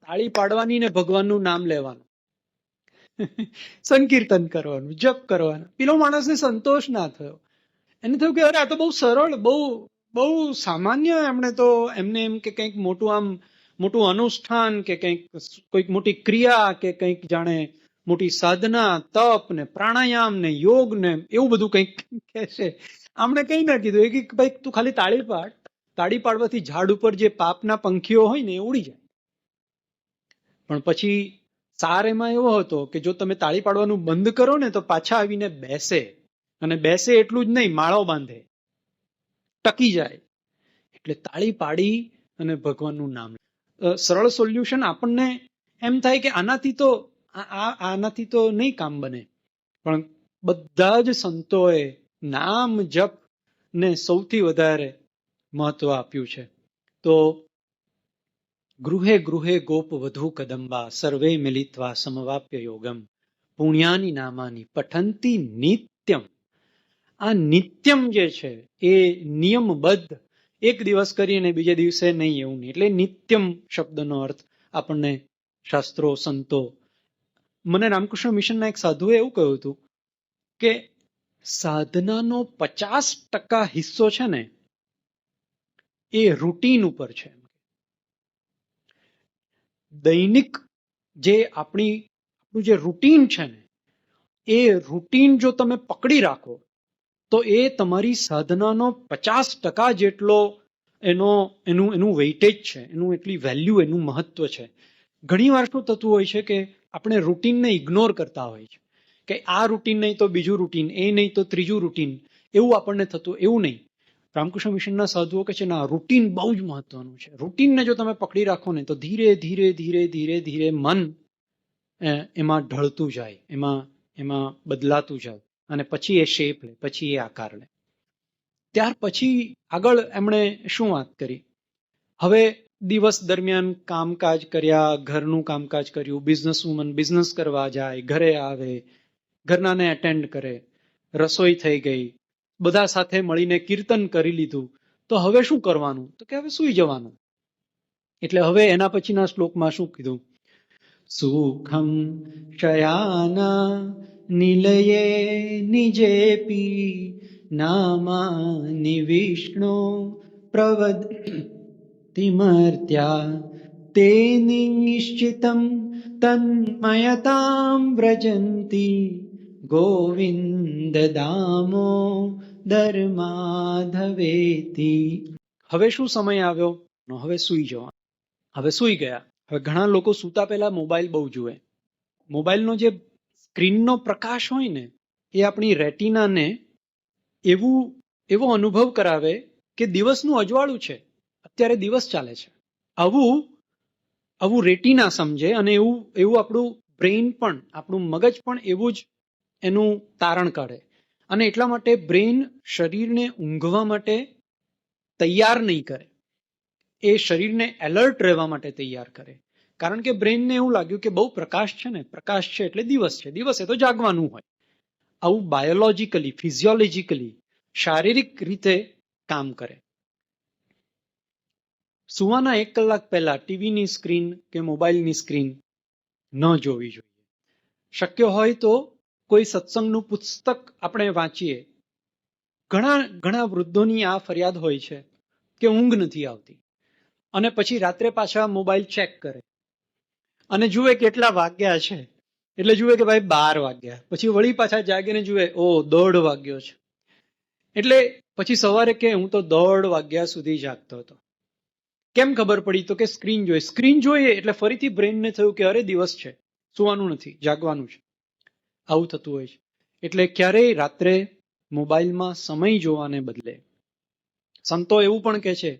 તાળી પાડવાની ને ભગવાનનું નામ લેવાનું, સંકીર્તન કરવાનું, જપ કરવાનું. પેલો માણસને સંતોષ ના થયો. એને થયું કે અરે આ તો બહુ સરળ, બહુ સામાન્ય. એમને એમ કે કંઈક મોટું અનુષ્ઠાન કે કોઈક મોટી ક્રિયા કે કંઈક જાણે મોટી સાધના, તપ ને પ્રાણાયામ ને યોગ ને એવું બધું કંઈક કહેશે. આમણે કંઈ ના કીધું. એ કે ભાઈ તું ખાલી તાળી પાડ, તાળી પાડવાથી ઝાડ ઉપર જે પાપના પંખીઓ હોય ને એ ઉડી જાય. પણ પછી સાર એમાં એવો હતો કે જો તમે તાળી પાડવાનું બંધ કરો ને તો પાછા આવીને બેસે, અને બેસે એટલું જ નહીં, માળો બાંધે, ટકી જાય. એટલે તાળી પાડી અને ભગવાનનું નામ. સરળ સોલ્યુશન. આપણને એમ થાય કે આનાથી તો નહીં કામ બને, પણ બધા જ સંતોએ નામ જપ ને સૌથી વધારે મહત્વ આપ્યું છે. તો ગૃહે ગૃહે ગોપ વધુ કદંબા સર્વે મિલિત્વા સમવાપ્ય યોગમ પુણ્યાની નામાની પઠંતી નિત્યમ. આ નિત્યમ જે છે એ નિયમબદ્ધ, એક દિવસ કરીને બીજે દિવસે નહીં એવું નહીં. એટલે નિત્યમ શબ્દનો અર્થ આપણને શાસ્ત્રો, સંતો. મને રામકૃષ્ણ મિશનના એક સાધુએ એવું કહ્યું હતું કે સાધનાનો 50% હિસ્સો છે ને એ રૂટીન ઉપર છે. દૈનિક જે આપણું જે રૂટીન છે ને એ રૂટીન જો તમે પકડી રાખો તો એ તમારી સાધનાનો 50% જેટલો એનું વેઇટેજ છે, એનું એટલી વેલ્યુ, એનું મહત્વ છે. ઘણી વાર શું થતું હોય છે કે આપણે રૂટીનને ઇગ્નોર કરતા હોય છે કે આ રૂટીન નહીં તો બીજું રૂટીન, એ નહીં તો ત્રીજું રૂટીન, એવું આપણને થતું. એવું નહીં. રામકૃષ્ણ મિશનના સાધુઓ કહે છે ના, રૂટીન બહુ જ મહત્વનું છે. રૂટીનને જો તમે પકડી રાખો ને તો ધીરે ધીરે ધીરે ધીરે ધીરે મન એમાં ઢળતું જાય, એમાં બદલાતું જાય અને પછી એ શેપ લે, પછી એ આકાર લે. ત્યાર પછી આગળ એમણે શું વાત કરી? હવે દિવસ દરમિયાન કામકાજ કર્યા, ઘરનું કામકાજ કર્યું, બિઝનેસવુમન બિઝનેસ કરવા જાય, ઘરે આવે, ઘરનાને એટેન્ડ કરે, રસોઈ થઈ ગઈ, બધા સાથે મળીને કીર્તન કરી લીધું, તો હવે શું કરવાનું? તો કે હવે સૂઈ જવાનું. એટલે હવે એના પછીના શ્લોકમાં શું કીધું? સુખમ શયાના નિલયે નિજેપી નામાની વિષ્ણુ પ્રવદતિમર્ત્યા તે નિશ્ચિતમ તન્મયતામ વ્રજંતી ગોવિંદ દામો દરમાધવેતી. હવે શું સમય આવ્યો? હવે સૂઈ જવાનું. હવે સૂઈ ગયા. હવે ઘણા લોકો સૂતા પહેલા મોબાઈલ બહુ જુએ. મોબાઈલનો જે સ્ક્રીનનો પ્રકાશ હોય ને, એ આપણી રેટિનાને એવો અનુભવ કરાવે કે દિવસનું અજવાળું છે, અત્યારે દિવસ ચાલે છે. આવું રેટિના સમજે, અને એવું આપણું બ્રેઇન પણ, આપણું મગજ પણ એવું જ એનું તારણ કાઢે. અને એટલા માટે બ્રેઇન શરીરને ઊંઘવા માટે તૈયાર નહીં કરે, એ શરીરને એલર્ટ રહેવા માટે તૈયાર કરે. કારણ કે બ્રેઇનને એવું લાગ્યું કે બહુ પ્રકાશ છે ને, પ્રકાશ છે એટલે દિવસ છે, દિવસે તો જાગવાનું હોય. આવું બાયોલોજીકલી, ફિઝિયોલોજીકલી, શારીરિક રીતે કામ કરે. સુવાના 1 કલાક પહેલા ટીવીની સ્ક્રીન કે મોબાઈલની સ્ક્રીન ન જોવી જોઈએ. શક્ય હોય તો કોઈ સત્સંગનું પુસ્તક આપણે વાંચીએ. ઘણા વૃદ્ધોની આ ફરિયાદ હોય છે કે ઊંઘ નથી આવતી, અને પછી રાત્રે પાછા મોબાઈલ ચેક કરે અને જુએ કેટલા વાગ્યા છે, એટલે જુએ કે ભાઈ 12 વાગ્યા. પછી વળી પાછા જાગીને જુએ, ઓ 1:30 વાગ્યો છે. એટલે પછી સવારે કે હું તો 1:30 વાગ્યા સુધી જાગતો હતો. કેમ ખબર પડી? તો કે સ્ક્રીન જોઈએ એટલે ફરીથી બ્રેઇનને થયું કે અરે દિવસ છે, સુવાનું નથી, જાગવાનું છે. આવું થતું હોય છે. એટલે ક્યારેય રાત્રે મોબાઈલમાં સમય જોવાને બદલે સંતો એવું પણ કહે છે,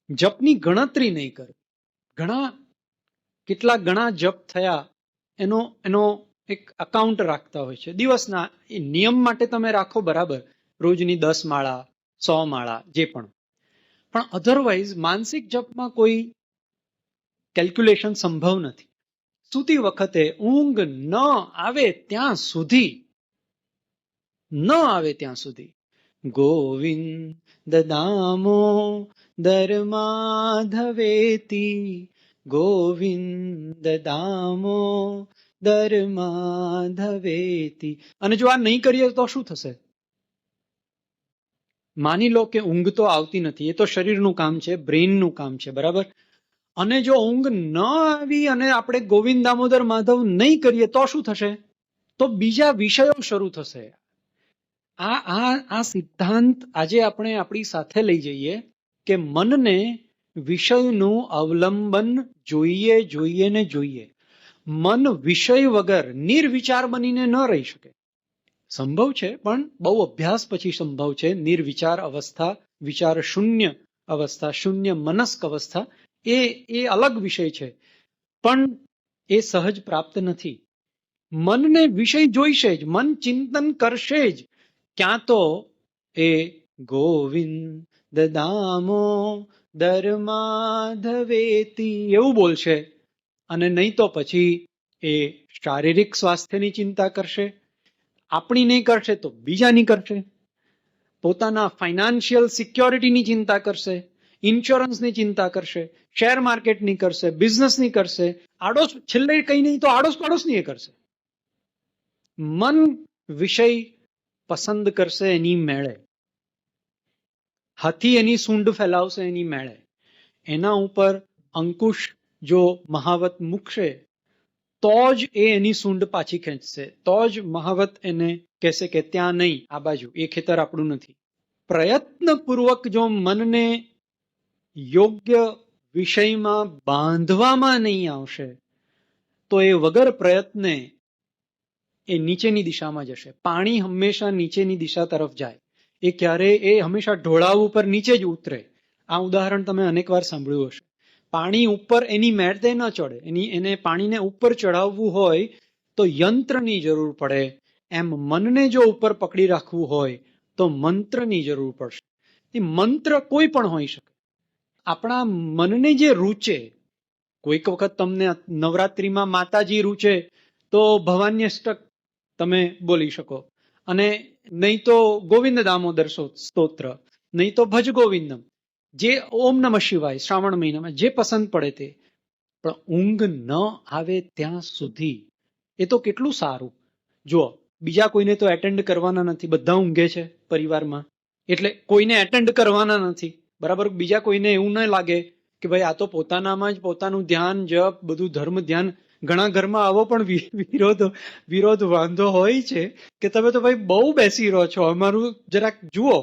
જપની ગણતરી નહીં કર. કેટલા ગણા જપ થયા એનો એક અકાઉન્ટ રાખતા હોય છે દિવસના. એ નિયમ માટે તમે રાખો, બરાબર, રોજની 10 માળા, 100 માળા, જે પણ અધરવાઇઝ માનસિક જપમાં કોઈ કેલ્ક્યુલેશન સંભવ નથી. સૂતી વખતે ઊંઘ ન આવે ત્યાં સુધી ગોવિંદ દામો દરમાધવેતી, ગોવિંદ દામો દરમાધવેતી. અને જો આ નહીં કરીએ તો શું થશે? માની લો કે ઊંઘ તો આવતી નથી, એ તો શરીરનું કામ છે, બ્રેઇનનું કામ છે, બરાબર. અને જો ઊંઘ ન આવી અને આપણે ગોવિંદ દામોદર માધવ નહીં કરીએ તો શું થશે? તો બીજા વિષયો શરૂ થશે. આ સિદ્ધાંત આજે આપણે આપણી સાથે લઈ જઈએ કે મનને વિષયનું અવલંબન જોઈએ. મન વિષય વગર નિર્વિચાર બનીને ન રહી શકે. સંભવ છે, પણ બહુ અભ્યાસ પછી સંભવ છે. નિર્વિચાર અવસ્થા, વિચાર શૂન્ય અવસ્થા, શૂન્ય મનસ્ક અવસ્થા, એ અલગ વિષય છે, પણ એ સહજ પ્રાપ્ત નથી. મનને વિષય જોઈશે જ, મન ચિંતન કરશે જ. ક્યાં તો એ ગોવિંદ દામો દરમાધવેતી એવું બોલશે, અને નહીં તો પછી એ શારીરિક સ્વાસ્થ્યની ચિંતા કરશે. આપણી નહીં કરશે તો બીજાની કરશે. પોતાના ફાઇનાન્શિયલ સિક્યોરિટીની ચિંતા કરશે, ઇન્સ્યોરન્સની ચિંતા કરશે, શેર માર્કેટની કરશે, બિઝનેસની કરશે, છેલ્લે કઈ નહીં તો આડોશ પાડોશની એ કરશે. મન વિષય પસંદ કરશે એની મેળે, હાથી એની સૂંઢ ફેલાવશે એની મેળે. એના ઉપર અંકુશ જો મહાવત મૂકશે તો જ એ એની સૂંઢ પાછી ખેંચશે, તો જ મહાવત એને કહેશે કે ત્યાં નહીં, આ બાજુ, એ ખેતર આપણું નથી. પ્રયત્નપૂર્વક જો મનને યોગ્ય વિષયમાં બાંધવામાં નહીં આવશે તો એ વગર પ્રયત્ને એ નીચેની દિશામાં જશે. પાણી હંમેશા નીચેની દિશા તરફ જાય, એ હંમેશા ઢોળાવ ઉપર નીચે જ ઉતરે. આ ઉદાહરણ તમે અનેક વાર સાંભળ્યું હશે. પાણી ઉપર એની મેળતે ન ચડે, એને પાણીને ઉપર ચડાવવું હોય તો યંત્રની જરૂર પડે. એમ મનને જો ઉપર પકડી રાખવું હોય તો મંત્રની જરૂર પડશે. એ મંત્ર કોઈ પણ હોઈ શકે. આપણા મનને જે રૂચે, કોઈક વખત તમને નવરાત્રિમાં માતાજી રૂચે તો ભવાન્યષ્ટક તમે બોલી શકો, અને નહીં તો ગોવિંદ દામોદર સ્તોત્ર, નહીં તો ભજ ગોવિંદમ, જે ઓમ નમઃ શિવાય શ્રાવણ મહિનામાં જે પસંદ પડે તે. પણ ઊંઘ ન આવે ત્યાં સુધી એ તો કેટલું સારું. જુઓ, બીજા કોઈને તો એટેન્ડ કરવાના નથી, બધા ઊંઘે છે પરિવારમાં, એટલે કોઈને એટેન્ડ કરવાના નથી, બરાબર. બીજા કોઈને એવું ન લાગે કે ભાઈ આ તો પોતાનામાં જ પોતાનું ધ્યાન જપ બધું ધર્મ ધ્યાન. ઘણા ઘરમાં આવો પણ વિરોધ વાંધો હોય છે કે તમે તો ભાઈ બહુ બેસી રહો છો, અમારું જરાક જુઓ.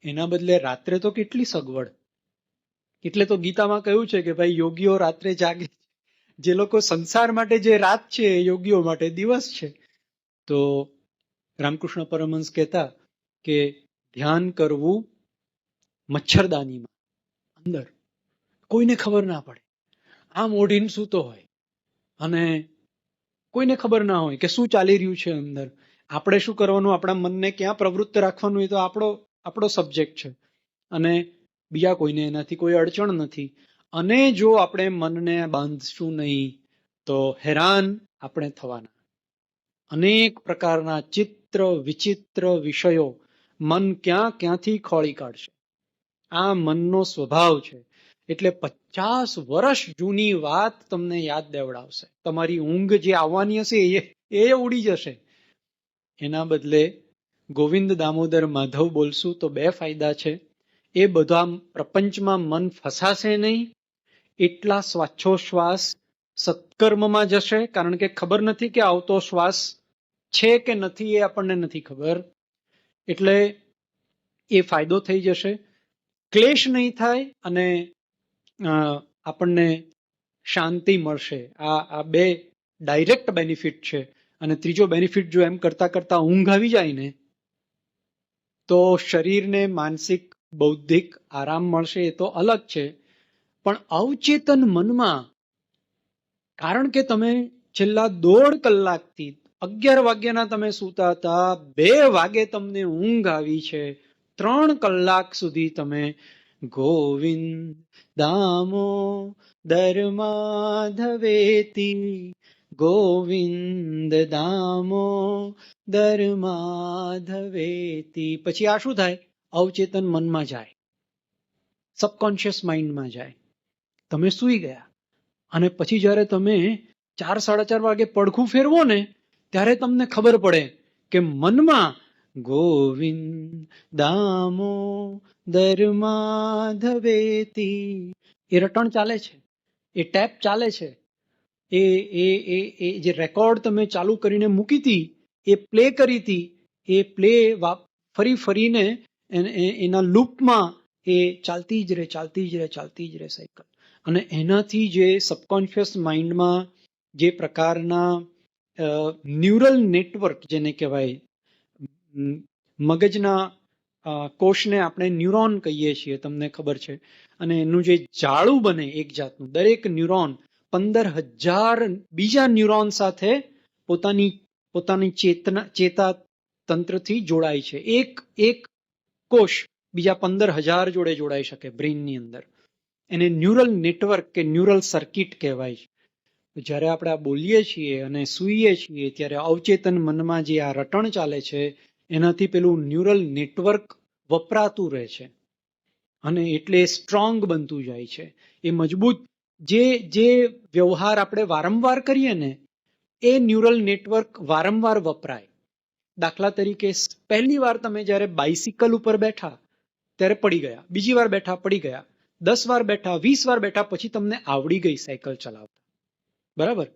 એના બદલે રાત્રે તો કેટલી સગવડ. એટલે તો ગીતામાં કહ્યું છે કે ભાઈ યોગીઓ રાત્રે જાગે. જે લોકો સંસાર માટે જે રાત છે એ યોગીઓ માટે દિવસ છે. તો રામકૃષ્ણ પરમહંસ કહેતા કે ધ્યાન કરવું મચ્છરદાનીમાં અંદર, કોઈને ખબર ના પડે, આમ ઓઢીને સૂતો હોય અને કોઈને ખબર ના હોય કે શું ચાલી રહ્યું છે અંદર. આપણે શું કરવાનું, આપણા મનને ક્યાં પ્રવૃત્ત રાખવાનું, એ તો આપણો સબ્જેક્ટ છે, અને બીજા કોઈને એનાથી કોઈ અડચણ નથી. અને જો આપણે મનને બાંધશું નહીં તો હેરાન આપણે થવાના. અનેક પ્રકારના ચિત્ર વિચિત્ર વિષયો મન ક્યાંથી ખોળી કાઢશે. આ મનનો સ્વભાવ છે. એટલે 50 વર્ષ જૂની વાત તમને યાદ દેવડાવશે. તમારી ઊંઘ જે આવવાની હશે એ ઉડી જશે. એના બદલે ગોવિંદ દામોદર માધવ બોલશું તો 2 ફાયદા છે. એ બધા પ્રપંચમાં મન ફસાશે નહીં, એટલા શ્વાસોશ્વાસ સત્કર્મમાં જશે, કારણ કે ખબર નથી કે આવતો શ્વાસ છે કે નથી, એ આપણને નથી ખબર. એટલે એ ફાયદો થઈ જશે, ક્લેશ નહીં થાય અને આપણને શાંતિ મળશે. આ 2 ડાયરેક્ટ બેનિફિટ છે. અને ત્રીજો બેનિફિટ જો એમ કરતા કરતા ઊંઘ આવી જાય ને તો શરીરને માનસિક બૌદ્ધિક આરામ મળશે, એ તો અલગ છે. પણ અવચેતન મનમાં, કારણ કે તમે છેલ્લા 1.5 કલાકથી 11 વાગ્યાના તમે સૂતા હતા, 2 વાગે તમને ઊંઘ આવી છે, 3 કલાક સુધી તમે ગોવિંદ દામોદર માધવેતી, ગોવિંદ દામોદર માધવેતી, પછી આ શું થાય, અવચેતન મનમાં જાય, સબકોન્શિયસ માઇન્ડમાં જાય. તમે સૂઈ ગયા અને પછી જ્યારે તમે 4-4:30 વાગે પડખું ફેરવો ને ત્યારે તમને ખબર પડે કે મનમાં ગોવિંદ દામોદર માધવેતી એ રટણ ચાલે છે, એ ટેપ ચાલે છે, એ જે રેકોર્ડ તમે ચાલુ કરીને મૂકી હતી, એ પ્લે કરી હતી, એ પ્લે ફરીને એના લૂપમાં એ ચાલતી જ રહે સાયકલ. અને એનાથી જે સબકોન્શિયસ માઇન્ડમાં જે પ્રકારના ન્યુરલ નેટવર્ક, જેને કહેવાય, મગજના કોષને આપણે ન્યુરોન કહીએ છીએ, તમને ખબર છે. અને એનું જે જાળું બને એક જાતનું, દરેક ન્યુરોન 15,000 બીજા ન્યુરોન સાથે પોતાની ચેતા તંત્રથી જોડાય છે. એક કોષ બીજા 15,000 જોડે જોડાઈ શકે બ્રેઇનની અંદર. એને ન્યુરલ નેટવર્ક કે ન્યુરલ સર્કિટ કહેવાય છે. જ્યારે આપણે આ બોલીએ છીએ અને સૂઈએ છીએ ત્યારે અવચેતન મનમાં જે આ રટણ ચાલે છે એનાથી પેલું ન્યુરલ નેટવર્ક વપરાતું રહે છે, અને એટલે સ્ટ્રોંગ બનતું જાય છે. એ મજબૂત જે વ્યવહાર આપણે વારંવાર કરીએ ને એ ન્યુરલ નેટવર્ક વારંવાર વપરાય. દાખલા તરીકે પહેલી વાર તમે જ્યારે બાઇસિકલ ઉપર બેઠા ત્યારે પડી ગયા, બીજી વાર બેઠા પડી ગયા, 10 વાર બેઠા, 20 વાર બેઠા, પછી તમને આવડી ગઈ સાયકલ ચલાવતા, બરાબર.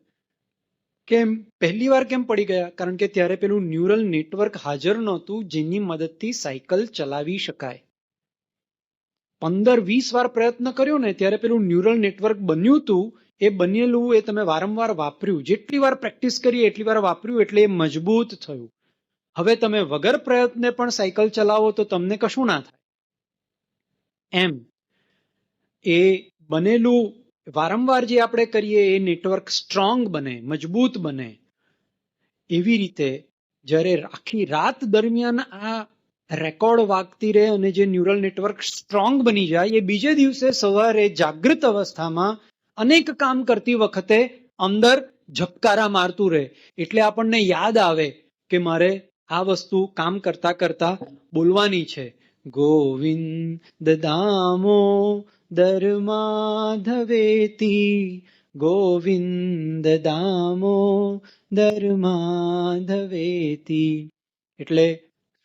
કેમ પહેલી વાર કેમ પડી ગયા? કારણ કે ત્યારે પેલું ન્યુરલ નેટવર્ક હાજર નહોતું જેની મદદથી સાયકલ ચલાવી શકાય. 15-20 વાર પ્રયત્ન કર્યો ને ત્યારે પેલું ન્યુરલ નેટવર્ક બન્યું હતું. એ બનેલું એ તમે વારંવાર વાપર્યું, જેટલી વાર પ્રેક્ટિસ કરી એટલી વાર વાપર્યું, એટલે એ મજબૂત થયું. હવે તમે વગર પ્રયત્ને પણ સાયકલ ચલાવો તો તમને કશું ના થાય. એમ એ બનેલું વારંવાર જે આપણે કરીએ એ નેટવર્ક સ્ટ્રોંગ બને, મજબૂત બને. એવી રીતે જ્યારે આખી રાત દરમિયાન આ રેકોર્ડ વાગતી રહે અને જે ન્યુરલ નેટવર્ક સ્ટ્રોંગ બની જાય, એ બીજે દિવસે સવારે જાગૃત અવસ્થામાં અનેક કામ કરતી વખતે અંદર ઝબકારા મારતું રહે. એટલે આપણને યાદ આવે કે મારે આ વસ્તુ કામ કરતા કરતા બોલવાની છે. ગોવિંદ દામોદર માધવેતી, ગોવિંદ દામોદર માધવેતી. એટલે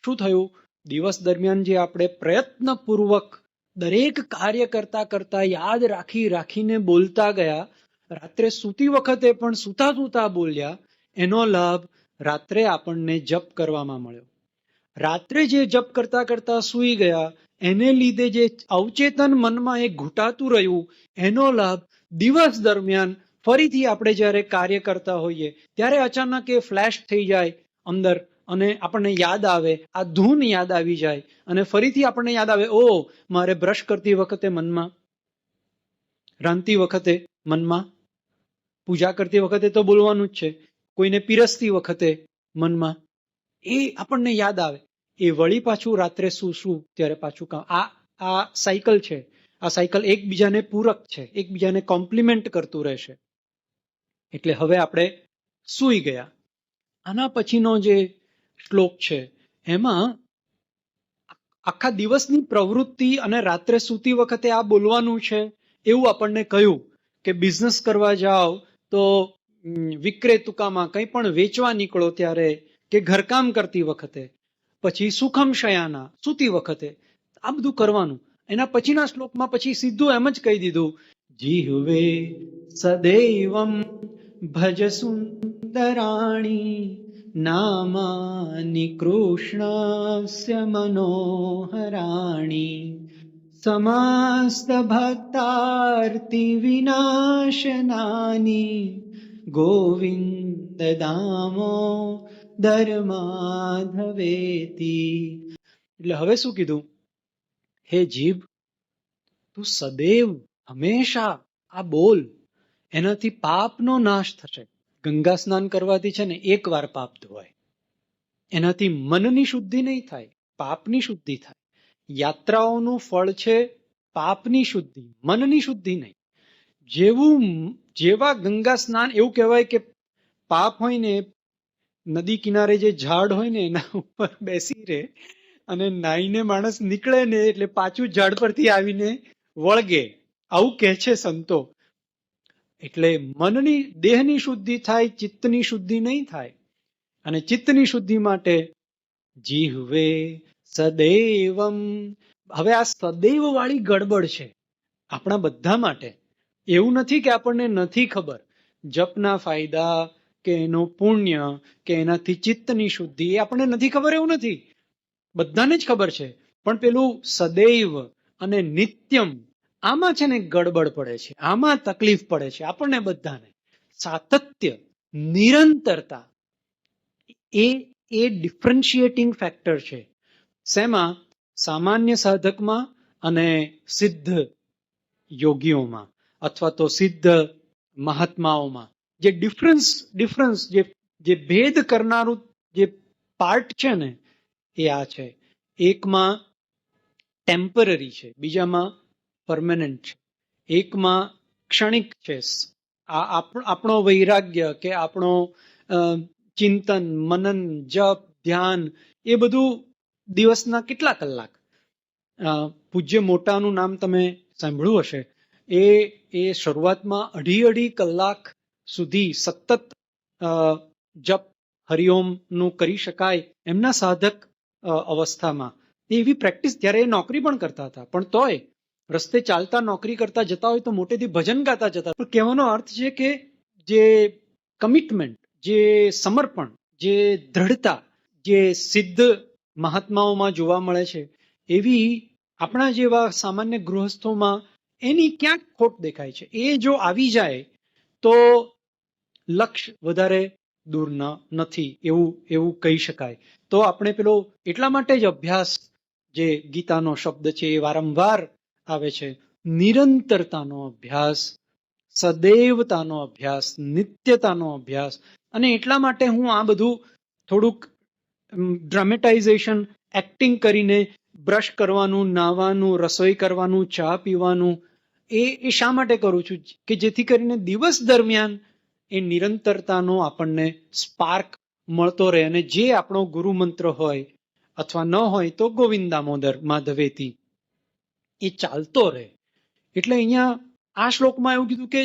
શું થયું? દિવસ દરમિયાન જે આપણે પ્રયત્નપૂર્વક દરેક કાર્ય કરતા કરતા યાદ રાખીને બોલતા ગયા, રાત્રે સૂતી વખતે પણ સૂતા સૂતા બોલ્યા, એનો લાભ રાત્રે આપણને જપ કરવામાં મળ્યો. રાત્રે જે જપ કરતા કરતા સૂઈ ગયા, એને લીધે જે અવચેતન મનમાં એક ઘૂંટાતું રહ્યું, એનો લાભ દિવસ દરમિયાન ફરીથી આપણે જ્યારે કાર્ય કરતા હોઈએ ત્યારે અચાનક એ ફ્લેશ થઈ જાય અંદર, અને આપણને યાદ આવે, આ ધૂન યાદ આવી જાય, અને ફરીથી આપણને યાદ આવે, ઓ મારે બ્રશ કરતી વખતે મનમાં, રાંધતી વખતે મનમાં, પૂજા કરતી વખતે તો બોલવાનું જ છે, કોઈને પીરસતી વખતે મનમાં, એ આપણને યાદ આવે. એ વળી પાછું રાત્રે શું ત્યારે પાછું કામ. આ સાયકલ છે. આ સાયકલ એકબીજાને પૂરક છે, એકબીજાને કોમ્પ્લિમેન્ટ કરતું રહેશે. એટલે હવે આપણે સૂઈ ગયા. આના પછીનો જે શ્લોક છે એમાં આખા દિવસની પ્રવૃત્તિ અને રાત્રે સૂતી વખતે આ બોલવાનું છે એવું આપણને કહ્યું કે બિઝનેસ કરવા જાઓ તો વિક્રેતુકામાં કંઈ પણ વેચવા નીકળો ત્યારે, કે ઘરકામ કરતી વખતે, પછી સુખમ શયાના સૂતી વખતે આ બધું કરવાનું. એના પછીના શ્લોકમાં પછી સીધું એમ જ કહી દીધું, જીહવે સદૈવમ ભજ સુંદરાણી નામાની કૃષ્ણસ્ય મનોહરાણી સમસ્ત ભક્તાર્તિ વિનાશનાની ગોવિંદ દામોદર માધવેતી. એટલે હવે શું કીધું? હે જીભ, તું સદૈવ હંમેશા આ બોલ, એનાથી પાપનો નાશ થશે. ગંગા સ્નાન કરવાથી છે ને એક વાર પાપ ધોવાય, એનાથી મનની શુદ્ધિ નહીં થાય, પાપની શુદ્ધિ થાય. યાત્રાઓનું ફળ છે પાપની શુદ્ધિ, મનની શુદ્ધિ નહીં. જેવા ગંગા સ્નાન, એવું કહેવાય કે પાપ હોય ને, નદી કિનારે જે ઝાડ હોય ને એના ઉપર બેસી રહે અને નાઈને માણસ નીકળે ને એટલે પાછું ઝાડ પરથી આવીને વળગે, આવું કહે છે સંતો. એટલે મનની, દેહની શુદ્ધિ થાય, ચિત્તની શુદ્ધિ નહીં થાય. અને ચિત્તની શુદ્ધિ માટે જીહવે સદૈવમ. હવે આ સદૈવ વાળી ગડબડ છે આપણા બધા માટે. એવું નથી કે આપણને નથી ખબર જપના ફાયદા કે એનો પુણ્ય કે એનાથી ચિત્તની શુદ્ધિ, એ આપણને નથી ખબર એવું નથી, બધાને જ ખબર છે. પણ પેલું સદૈવ અને નિત્યમ, આમાં છે ને ગડબડ પડે છે, આમાં તકલીફ પડે છે આપણને બધાને. સાતત્ય, નિરંતરતા, એ ડિફરન્શિએટિંગ ફેક્ટર છે. શેમાં? સામાન્ય સાધકમાં અને સિદ્ધ યોગીઓમાં અથવા તો સિદ્ધ મહાત્માઓમાં જે ડિફરન્સ જે ભેદ કરનારું જે પાર્ટ છે ને એ આ છે. એકમાં ટેમ્પરરી છે, બીજામાં પરમેનન્ટ છે. એકમાં ક્ષણિક છે, આપણો વૈરાગ્ય કે આપણો ચિંતન, મનન, જપ, ધ્યાન, એ બધું દિવસના કેટલા કલાક. પૂજ્ય મોટાનું નામ તમે સાંભળ્યું હશે. એ શરૂઆતમાં 2.5 કલાક સુધી સતત જપ હરિઓમ નું કરી શકાય એમના સાધક અવસ્થામાં. એવી પ્રેક્ટિસ, ત્યારે એ નોકરી પણ કરતા હતા, પણ તોય રસ્તે ચાલતા નોકરી કરતા જતા હોય તો મોટેથી ભજન ગાતા જતા. પણ કહેવાનો અર્થ છે કે જે કમિટમેન્ટ, જે સમર્પણ, જે દ્રઢતા જે સિદ્ધ મહાત્માઓમાં જોવા મળે છે, એવી આપણા જેવા સામાન્ય ગૃહસ્થોમાં એની ક્યાંક ખોટ દેખાય છે. એ જો આવી જાય તો લક્ષ્ય વધારે દૂર નથી એવું કહી શકાય. તો આપણે પેલો એટલા માટે જ અભ્યાસ, જે ગીતાનો શબ્દ છે એ વારંવાર આવે છે, નિરંતરતાનો અભ્યાસ, સદૈવતાનો અભ્યાસ, નિત્યતાનો અભ્યાસ. અને એટલા માટે હું આ બધું થોડુંક ડ્રામેટાઇઝેશન એક્ટિંગ કરીને બ્રશ કરવાનું, નાવાનું, રસોઈ કરવાનું, ચા પીવાનું, એ શા માટે કરું છું? કે જેથી કરીને દિવસ દરમિયાન એ નિરંતરતાનો આપણને સ્પાર્ક મળતો રહે, અને જે આપણો ગુરુ મંત્ર હોય અથવા ન હોય તો ગોવિંદ દામોદર માધવેતી એ ચાલતો રહે. એટલે અહીંયા આ શ્લોકમાં એવું કીધું કે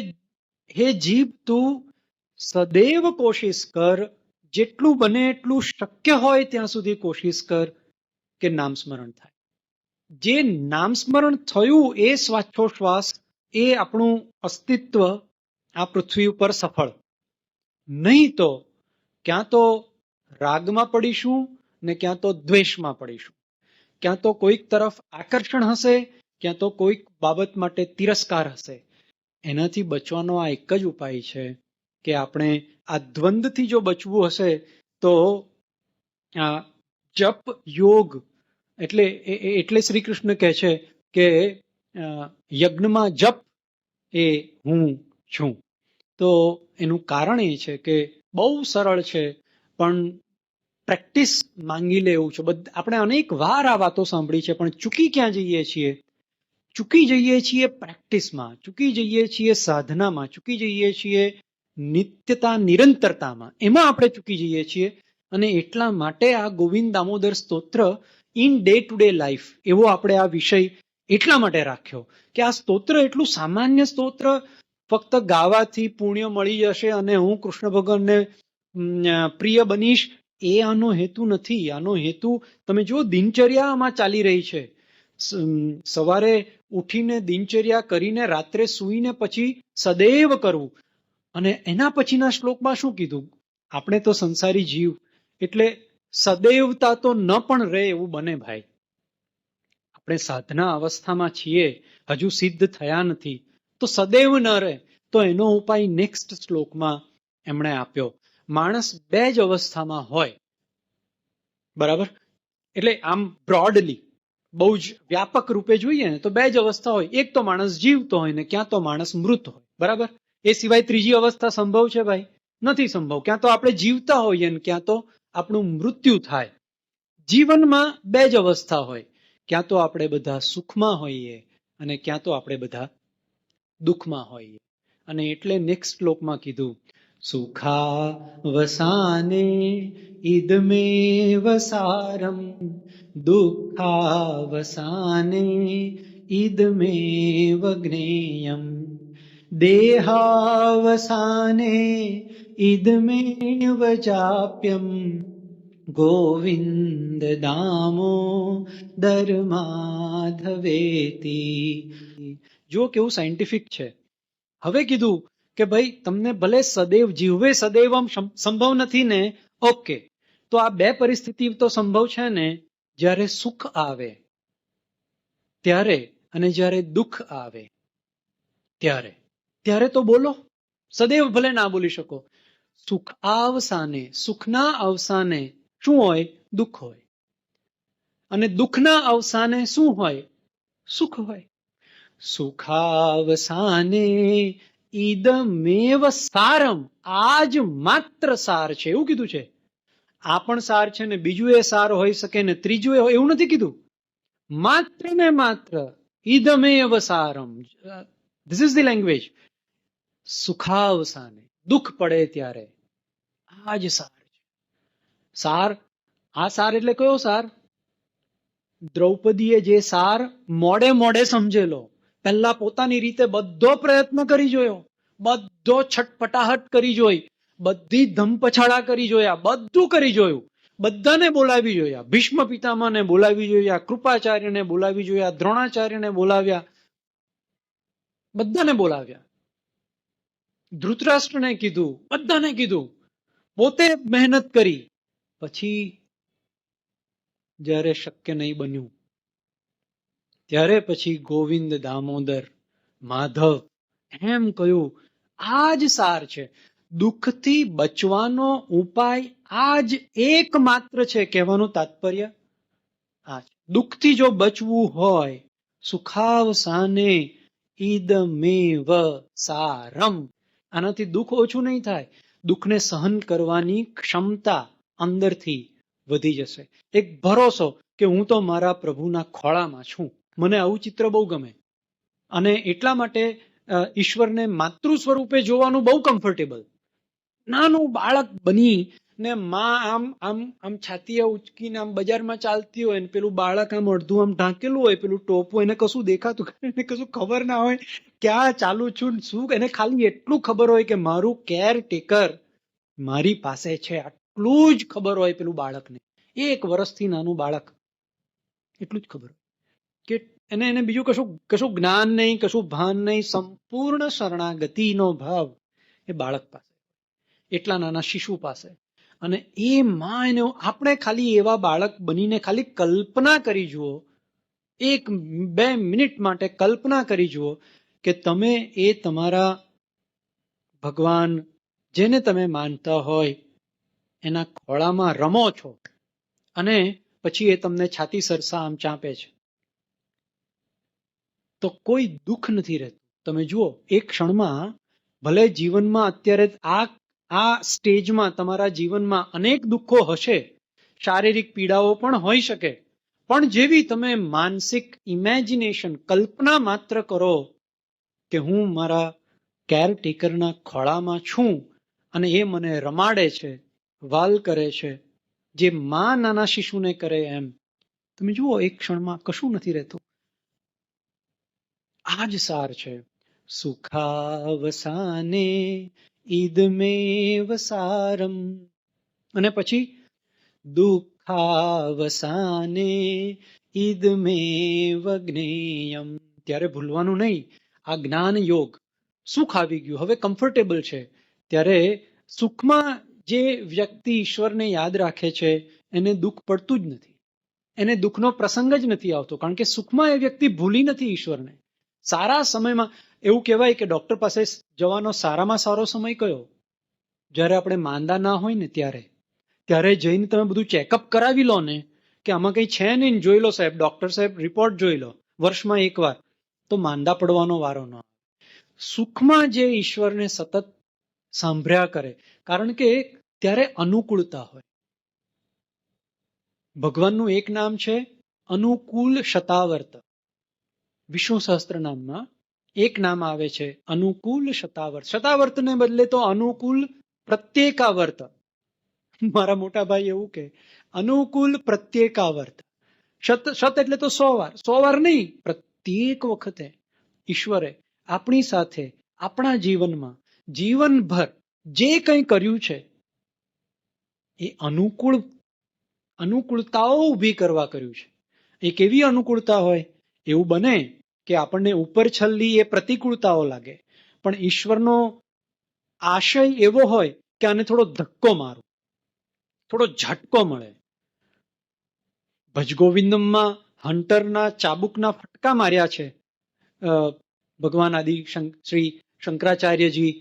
હે જીવ, તું સદૈવ કોશિશ કર, જેટલું બને એટલું શક્ય હોય ત્યાં સુધી કોશિશ કર કે નામ સ્મરણ થાય. જે નામ સ્મરણ થયું એ શ્વાસોશ્વાસ, એ આપણું અસ્તિત્વ આ પૃથ્વી ઉપર સફળ. નહીં તો ક્યાં તો રાગમાં પડીશું ને ક્યાં તો દ્વેષમાં પડીશું, ક્યાં તો કોઈક તરફ આકર્ષણ હશે, ક્યાં તો કોઈક બાબત માટે તિરસ્કાર હશે. એનાથી બચવાનો આ એક જ ઉપાય છે કે આપણે આ દ્વંદથી જો બચવું હશે તો આ જપ યોગ, એટલે શ્રી કૃષ્ણ કહે છે કે યજ્ઞમાં જપ એ હું છું. તો એનું કારણ એ છે કે બહુ સરળ છે, પણ પ્રેક્ટિસ માંગી લે એવું છે. આપણે અનેક વાર આ વાતો સાંભળી છે, પણ ચૂકી ક્યાં જઈએ છીએ? ચૂકી જઈએ છીએ પ્રેક્ટિસમાં, ચૂકી જઈએ છીએ સાધનામાં, ચૂકી જઈએ છીએ નિત્યતા નિરંતરતામાં. એમાં આપણે ચૂકી જઈએ છીએ. અને એટલા માટે આ Govind Damodar Stotra in day to day life એવો આપણે આ વિષય એટલા માટે રાખ્યો કે આ સ્તોત્ર એટલું સામાન્ય સ્તોત્ર ફક્ત ગાવાથી પુણ્ય મળી જશે અને હું કૃષ્ણ ભગવાનને પ્રિય બનીશ, એ આનો હેતુ નથી. આનો હેતુ તમે જો દિનચર્યામાં ચાલી રહી છે. સવારે ઉઠીને દિનચર્યા કરીને રાત્રે સૂઈને પછી સદૈવ કરવું. અને એના પછીના શ્લોકમાં શું કીધું? આપણે તો સંસારી જીવ, એટલે સદૈવતા તો ન પણ રહે એવું બને ભાઈ. આપણે સાધના અવસ્થામાં છીએ, હજુ સિદ્ધ થયા નથી, તો સદૈવ ન રહે. તો એનો ઉપાય નેક્સ્ટ શ્લોકમાં એમણે આપ્યો. માણસ બે જ અવસ્થામાં હોય, બરાબર? એટલે આમ બ્રોડલી બહુ જ વ્યાપક રૂપે જોઈએ ને તો બે જ અવસ્થા હોય. એક તો માણસ જીવતો હોય ને ક્યાં તો માણસ મૃત હોય, બરાબર? એ સિવાય ત્રીજી અવસ્થા સંભવ છે ભાઈ? નથી સંભવ. ક્યાં તો આપણે જીવતા હોઈએ ને ક્યાં તો આપણું મૃત્યુ થાય. જીવનમાં બે જ અવસ્થા હોય, ક્યાં તો આપણે બધા સુખમાં હોઈએ અને ક્યાં તો આપણે બધા દુઃખમાં હોઈએ. અને એટલે નેક્સ્ટ શ્લોકમાં કીધું, સુખા વસાને ઇદમેવ સારમ, દુઃખાવસાને ઇદમેવ જ્ઞેયમ, દેહાવસાને ઇદમેવ ચાપ્યમ, ગોવિંદ દામોદર માધવેતી. જો કેવું સાયન્ટિફિક છે. હવે કીધું કે ભાઈ તમને ભલે સદૈવ જીવવે સદૈવમ સંભવ નથી ને, ઓકે, તો આ બે પરિસ્થિતિ તો સંભવ છે ને, જ્યારે સુખ આવે ત્યારે અને જ્યારે દુઃખ આવે ત્યારે. ત્યારે તો બોલો, સદૈવ ભલે ના બોલી શકો. સુખ આવસાને, સુખના અવસાને શું હોય? દુઃખ હોય. અને દુઃખના અવસાને શું હોય? સુખ હોય. સુખાવસાને ઇદમેવ સારમ, આ જ માત્ર સાર છે, એવું કીધું છે. આ પણ સાર છે ને બીજું એ સાર હોઈ શકે ને ત્રીજું એ, એવું નથી કીધું. માત્ર ને માત્ર ઇદમેવ સારમ, ધીસ ઇઝ ધી લેંગ્વેજ. સુખાવસાને, દુઃખ પડે ત્યારે આ જ સાર છે. સાર, આ સાર એટલે કયો સાર? દ્રૌપદીએ જે સાર મોડે મોડે સમજેલો, પહેલા પોતાની રીતે બધો પ્રયત્ન કરી જોયો, બધો છટપટાહટ કરી જોઈ, બધી ધમપછાડા કરી જોયા, બધું કરી જોયું, બધાને બોલાવી જોયા. ભીષ્મ પિતામહને બોલાવી જોયા, કૃપાચાર્યને બોલાવી જોયા, દ્રોણાચાર્યને બોલાવ્યા, બધાને બોલાવ્યા. ધૃતરાષ્ટ્રને કીધું, બધાને કીધું, પોતે મહેનત કરી. પછી જ્યારે શક્ય નહીં બન્યું ત્યારે પછી ગોવિંદ દામોદર માધવ એમ કહ્યું, આ જ સાર છે. દુઃખથી બચવાનો ઉપાય આ જ એકમાત્ર છે. કહેવાનું તાત્પર્ય આ છે. દુઃખથી જો બચવું હોય, સુખાવસાને ઇદમેવ સારમ, આનાથી દુઃખ ઓછું નહીં થાય. દુઃખને સહન કરવાની ક્ષમતા અંદરથી વધી જશે. એક ભરોસો કે હું તો મારા પ્રભુના ખોળામાં છું. મને આવું ચિત્ર બહુ ગમે. અને એટલા માટે ઈશ્વરને માતૃ સ્વરૂપે જોવાનું બહુ કમ્ફર્ટેબલ. નાનું બાળક બની ને માં આમ આમ આમ છાતીએ ઉચકીને આમ બજારમાં ચાલતી હોય ને પેલું બાળક આમ અડધું આમ ઢાંકેલું હોય, પેલું ટોપું, એને કશું દેખાતું, એને કશું ખબર ના હોય ક્યાં ચાલુ છું શું. એને ખાલી એટલું ખબર હોય કે મારું કેર ટેકર મારી પાસે છે, આટલું જ ખબર હોય પેલું બાળકને. 1 વર્ષથી નાનું બાળક, એટલું જ ખબર હોય કે એને બીજું કશું જ્ઞાન નહીં, કશું ભાન નહીં. સંપૂર્ણ શરણાગતિનો ભાવ એ બાળક પાસે, એટલા નાના શિશુ પાસે. અને એ માં એને, આપણે ખાલી એવા બાળક બનીને ખાલી કલ્પના કરી જુઓ, 1-2 મિનિટ માટે કલ્પના કરી જુઓ કે તમે એ તમારા ભગવાન જેને તમે માનતા હોય એના ખોળામાં રમો છો અને પછી એ તમને છાતી સરસા આમ ચાંપે છે, તો કોઈ દુઃખ નથી રહેતું. તમે જુઓ, એક ક્ષણમાં, ભલે જીવનમાં અત્યારે આ સ્ટેજમાં તમારા જીવનમાં અનેક દુઃખો હશે, શારીરિક પીડાઓ પણ હોઈ શકે, પણ જેવી તમે માનસિક ઇમેજિનેશન, કલ્પના માત્ર કરો કે હું મારા કેરટેકરના ખોળામાં છું અને એ મને રમાડે છે, વાલ કરે છે, જે માં નાના શિશુને કરે એમ, તમે જુઓ એક ક્ષણમાં કશું નથી રહેતું. આ જ સાર છે. સુખાવસાને ઈદમેવ સારમ, અને પછી દુઃખાવસાને ઈદમેવ જ્ઞેયમ. ત્યારે ભૂલવાનું નહીં, આ જ્ઞાન યોગ, સુખ આવી ગયું, હવે કમ્ફર્ટેબલ છે. ત્યારે સુખમાં જે વ્યક્તિ ઈશ્વરને યાદ રાખે છે એને દુઃખ પડતું જ નથી, એને દુઃખનો પ્રસંગ જ નથી આવતો, કારણ કે સુખમાં એ વ્યક્તિ ભૂલી નથી ઈશ્વરને. સારા સમયમાં એવું કહેવાય કે ડોક્ટર પાસે જવાનો સારામાં સારો સમય કયો? જ્યારે આપણે માંદા ના હોય ને ત્યારે જઈને તમે બધું ચેકઅપ કરાવી લો ને કે આમાં કંઈ છે નહીં, જોઈ લો સાહેબ, ડોક્ટર સાહેબ રિપોર્ટ જોઈ લો, વર્ષમાં એકવાર, તો માંદા પડવાનો વારો ન આવે. સુખમાં જે ઈશ્વરને સતત સાંભળ્યા કરે, કારણ કે ત્યારે અનુકૂળતા હોય. ભગવાનનું એક નામ છે અનુકૂલ શતાવર્ત. વિષ્ણુ સહસ્ત્ર નામમાં એક નામ આવે છે અનુકૂલ શતાવર્ત. શતાવર્તને બદલે તો અનુકૂલ પ્રત્યેકાવર્ત. મારા મોટા ભાઈ એવું કે અનુકૂલ પ્રત્યેકાવર્ત. શત એટલે તો 100 વાર, 100 વાર નહીં, પ્રત્યેક વખતે ઈશ્વરે આપણી સાથે આપણા જીવનમાં જીવનભર જે કંઈ કર્યું છે એ અનુકૂળતાઓ ઊભી કરવા કર્યું છે. એ કેવી અનુકૂળતા હોય? એવું બને કે આપણને ઉપર છલ્લી એ પ્રતિકૂળતાઓ લાગે, પણ ઈશ્વરનો આશય એવો હોય કે આને થોડો ધક્કો મારો, થોડો ઝટકો મળે. ભજગોવિંદમમાં હન્ટરના ચાબુકના ફટકા માર્યા છે ભગવાન આદિ શ્રી શંકરાચાર્યજી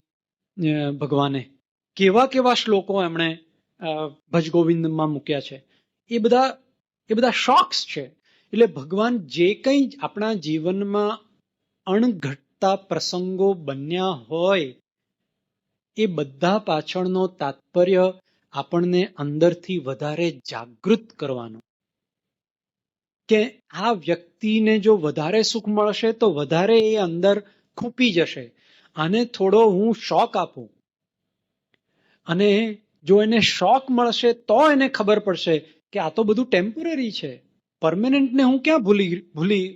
ભગવાને. કેવા કેવા શ્લોકો એમણે ભજગોવિંદમાં મૂક્યા છે. એ બધા શોક્સ છે. એટલે ભગવાન જે કંઈ આપણા જીવનમાં અણઘટતા પ્રસંગો બન્યા હોય એ બધા પાછળનો તાત્પર્ય આપણને અંદરથી વધારે જાગૃત કરવાનો, કે આ વ્યક્તિને જો વધારે સુખ મળશે તો વધારે એ અંદર ખૂંપી જશે, આને થોડો હું શોક આપું, અને જો એને શોક મળશે તો એને ખબર પડશે કે આ તો બધું ટેમ્પરરી છે, પરમેનન્ટને હું ક્યાં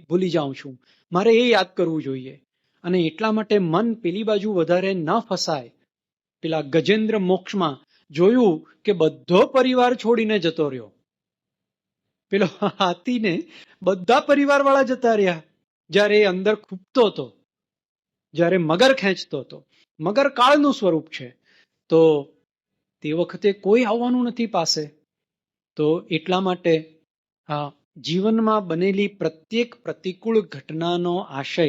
ભૂલી જાઉં છું, મારે એ યાદ કરવું જોઈએ. અને એટલા માટે મન પેલી બાજુ વધારે ન ફસાય. પેલા ગજેન્દ્ર મોક્ષમાં જોયું કે બધો પરિવાર છોડીને જતો રહ્યો. પેલો હાથીને બધા પરિવાર વાળા જતા રહ્યા જ્યારે એ અંદર ખૂંપતો હતો, જ્યારે મગર ખેંચતો હતો. મગર કાળનું સ્વરૂપ છે, તો તે વખતે કોઈ આવવાનું નથી પાસે. તો એટલા માટે જીવનમાં બનેલી પ્રત્યેક પ્રતિકૂળ ઘટનાનો આશય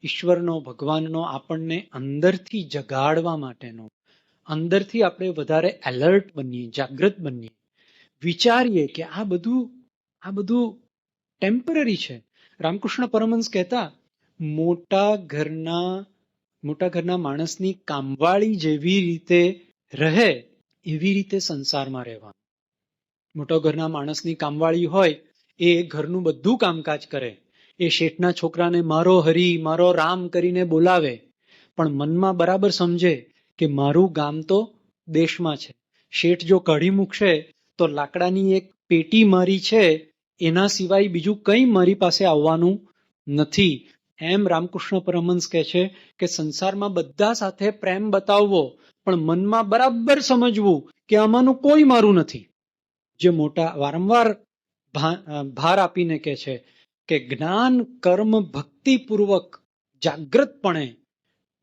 ઈશ્વરનો, ભગવાનનો આપણને અંદરથી જગાડવા માટેનો, અંદરથી આપણે વધારે એલર્ટ બનીએ, જાગૃત બનીએ, વિચારીએ કે આ બધું ટેમ્પરરી છે. રામકૃષ્ણ પરમહંસ કહેતા, મોટા ઘરના માણસની કામવાળી જેવી રીતે રહે એવી રીતે સંસારમાં રહેવાનું. મોટો ઘરના માણસની કામવાળી હોય, એ ઘરનું બધું કામકાજ કરે, એ શેઠના છોકરાને મારો હરી મારો રામ કરીને બોલાવે, પણ મનમાં બરાબર સમજે કે મારું ગામ તો દેશમાં છે. શેઠ જો કાઢી મૂકશે તો લાકડાની એક પેટી મારી છે, એના સિવાય બીજું કંઈ મારી પાસે આવવાનું નથી. એમ રામકૃષ્ણ પરમહંસ કહે છે કે સંસારમાં બધા સાથે પ્રેમ બતાવવો, પણ મનમાં બરાબર સમજવું કે આમાંનું કોઈ મારું નથી. જે મોટા વારંવાર ભાર આપીને કહે છે કે જ્ઞાન કર્મ ભક્તિપૂર્વક જાગૃતપણે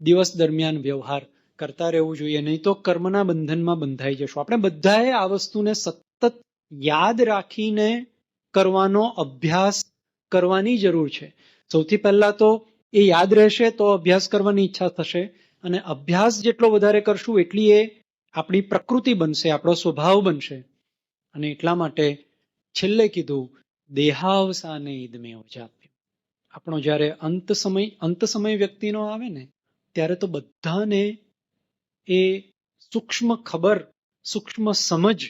દિવસ દરમિયાન વ્યવહાર કરતા રહેવું જોઈએ, નહીં તો કર્મના બંધનમાં બંધાઈ જશું. આપણે બધાએ આ વસ્તુને સતત યાદ રાખીને કરવાનો અભ્યાસ કરવાની જરૂર છે. સૌથી પહેલા તો એ યાદ રહેશે તો અભ્યાસ કરવાની ઈચ્છા થશે, અને અભ્યાસ જેટલો વધારે કરશું એટલી એ આપણી પ્રકૃતિ બનશે, આપણો સ્વભાવ બનશે. અને એટલા માટે છેલ્લે કીધું દેહાવસાને ઈદમેવ જાપ્યમ. આપણો જ્યારે અંત સમય વ્યક્તિનો આવે ને, ત્યારે તો બધાને એ સૂક્ષ્મ ખબર, સૂક્ષ્મ સમજ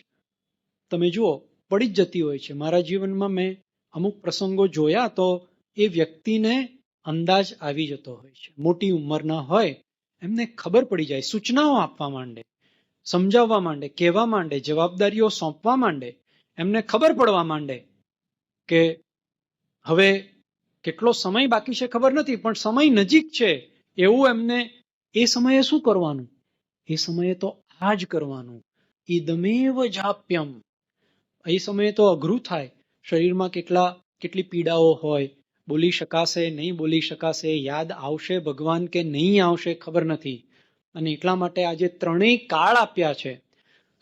તમે જુઓ પડી જ જતી હોય છે. મારા જીવનમાં મેં અમુક પ્રસંગો જોયા તો એ વ્યક્તિને અંદાજ આવી જતો હોય છે. મોટી ઉંમરના હોય, એમને ખબર પડી જાય, સૂચનાઓ આપવા માંડે, સમજાવવા માંડે, કહેવા માંડે, જવાબદારીઓ સોંપવા માંડે, એમને ખબર પડવા માંડે કે હવે કેટલો સમય બાકી છે ખબર નથી, પણ સમય નજીક છે, એવું એમને એ સમયે શું કરવાનું? એ સમયે તો આ જ કરવાનું. ઈદમેવ જાપ્યમ. એ સમયે તો અઘરું થાય, શરીરમાં કેટલી પીડાઓ હોય, બોલી શકાશે નહીં બોલી શકાશે, યાદ આવશે ભગવાન કે નહીં આવશે ખબર નથી. અને એટલા માટે આજે ત્રણેય કાળ આપ્યા છે.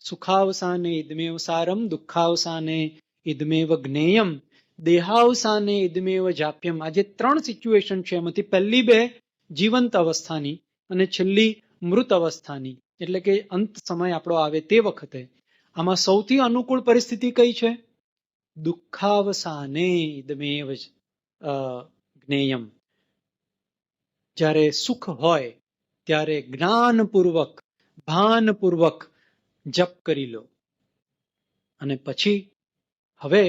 સુખાવસાને ઈદમેવ સારમ, દુઃખાવસાને ઈદમેવ જ્ઞેયમ, દેહાવસાને ઈદમેવ જાપ્યમ. આજે 3 સિચ્યુએશન છે, એમાંથી પહેલી 2 જીવંત અવસ્થાની અને છેલ્લી મૃત અવસ્થાની, એટલે કે અંત સમય આપણો આવે તે વખતે. આમાં સૌથી અનુકૂળ પરિસ્થિતિ કઈ છે? દુઃખાવસાને ઈદમેવ જ્ઞેયમ. જ્યારે સુખ હોય ત્યારે જ્ઞાનપૂર્વક ભાનપૂર્વક જપ કરી લો. અને પછી હવે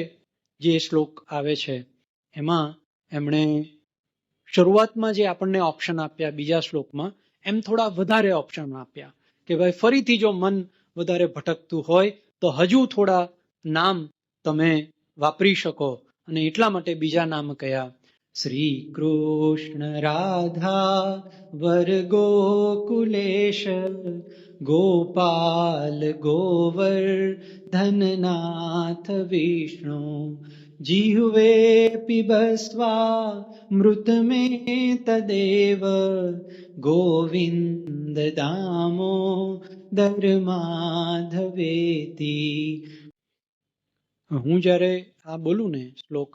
જે શ્લોક આવે છે એમાં એમણે શરૂઆતમાં જે આપણને ઓપ્શન આપ્યા બીજા શ્લોકમાં, એમ થોડા વધારે ઓપ્શન આપ્યા કે ભાઈ ફરીથી જો મન વધારે ભટકતું હોય તો હજુ થોડા નામ તમે વાપરી શકો. અને એટલા માટે બીજા નામ કયા? શ્રી કૃષ્ણ રાધા વર ગોકુલેશ, ગોપાલ ગોવર ધનનાથ વિષ્ણુ, જીહવે પિબસ્વા મૃત મે તદેવ, ગોવિંદ દામો દર માધવેતી. હું જ્યારે આ બોલું ને શ્લોક,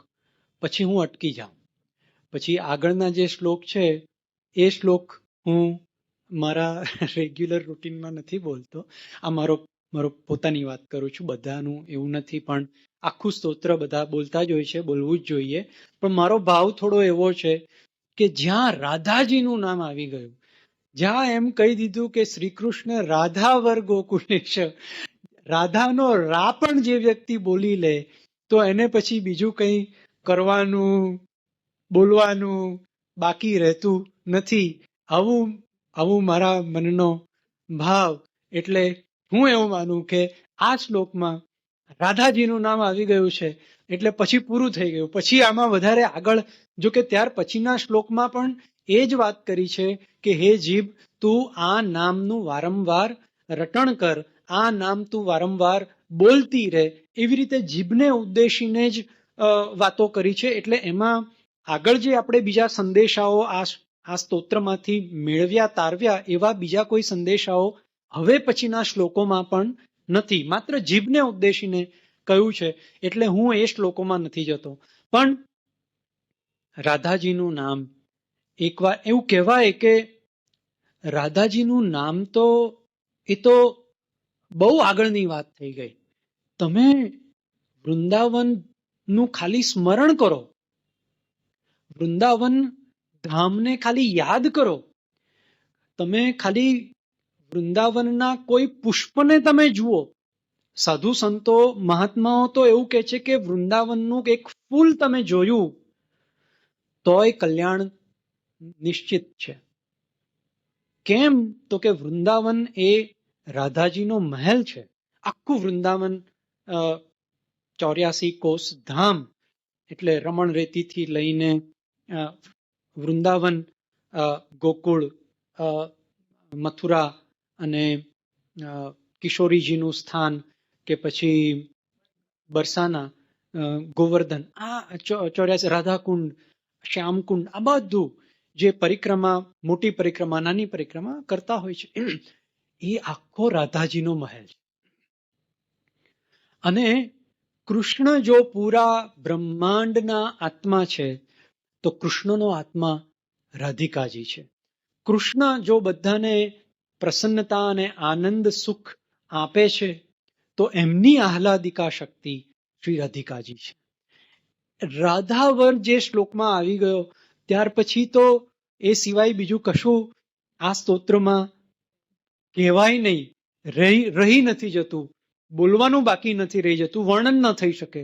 પછી હું અટકી જાઉં. પછી આગળના જે શ્લોક છે એ શ્લોક હું મારા રેગ્યુલર રૂટીનમાં નથી બોલતો. આ મારો પોતાની વાત કરું છું, બધાનું એવું નથી, પણ આખું સ્તોત્ર બધા બોલતા જ હોય છે, બોલવું જ જોઈએ. પણ મારો ભાવ થોડો એવો છે કે જ્યાં રાધાજીનું નામ આવી ગયું, જ્યાં એમ કહી દીધું કે શ્રી કૃષ્ણ રાધા વર ગોકુલેશ, રાધાનો રા પણ જે વ્યક્તિ બોલી લે તો એને પછી બીજું કંઈ કરવાનું બોલવાનું બાકી રહેતું નથી. આવું મારા મનનો ભાવ. એટલે હું એવું માનું કે આ શ્લોકમાં રાધાજીનું નામ આવી ગયું છે એટલે પછી પૂરું થઈ ગયું. પછી આમાં વધારે આગળ, જો કે ત્યાર પછીના શ્લોકમાં પણ એ જ વાત કરી છે કે હે જીભ, તું આ નામનું વારંવાર રટણ કર, આ નામ તું વારંવાર બોલતી રહે. એવી રીતે જીભને ઉદ્દેશીને જ વાતો કરી છે. એટલે એમાં આગળ જે આપણે બીજા સંદેશાઓ આ સ્તોત્રમાંથી મેળવ્યા તારવ્યા, એવા બીજા કોઈ સંદેશાઓ હવે પછીના શ્લોકોમાં પણ નથી. માત્ર જીભને ઉદ્દેશીને કહ્યું છે, એટલે હું એ શ્લોકોમાં નથી જતો. પણ રાધાજીનું નામ, એકવાર એવું કહેવાય કે રાધાજીનું નામ તો એ તો બહુ આગળની વાત થઈ ગઈ. તમે વૃંદાવનનું ખાલી સ્મરણ કરો, વૃંદાવન ધામને ખાલી યાદ કરો, તમે ખાલી વૃંદાવનના કોઈ પુષ્પને તમે જુઓ, સાધુ સંતો મહાત્માઓ તો એવું કહે છે કે વૃંદાવનનું એક ફૂલ તમે જોયું તોય કલ્યાણ નિશ્ચિત છે. કેમ? તો કે વૃંદાવન એ રાધાજીનો મહેલ છે. આખું વૃંદાવન 84 કોસ ધામ એટલે રમણ રેતીથી લઈને વૃંદાવન, ગોકુળ, મથુરા અને કિશોરીજીનું સ્થાન કે પછી બરસાના, ગોવર્ધન, આ 84 રાધાકુંડ, શ્યામકુંડ, આ બધું જે પરિક્રમા, મોટી પરિક્રમા, નાની પરિક્રમા કરતા હોય છે એ આખો રાધાજીનો મહેલ છે. અને કૃષ્ણ જો પૂરા બ્રહ્માંડના આત્મા છે તો કૃષ્ણનો આત્મા રાધિકાજી છે. કૃષ્ણ જો બધાને પ્રસન્નતા અને આનંદ સુખ આપે છે તો એમની આહલાદિકા શક્તિ શ્રી રાધિકાજી છે. રાધાવર જે શ્લોકમાં આવી ગયો ત્યાર પછી તો એ સિવાય બીજું કશું આ સ્તોત્રમાં કહેવાય નહીં, રહી નથી જતું, બોલવાનું બાકી નથી રહી જતું, વર્ણન ન થઈ શકે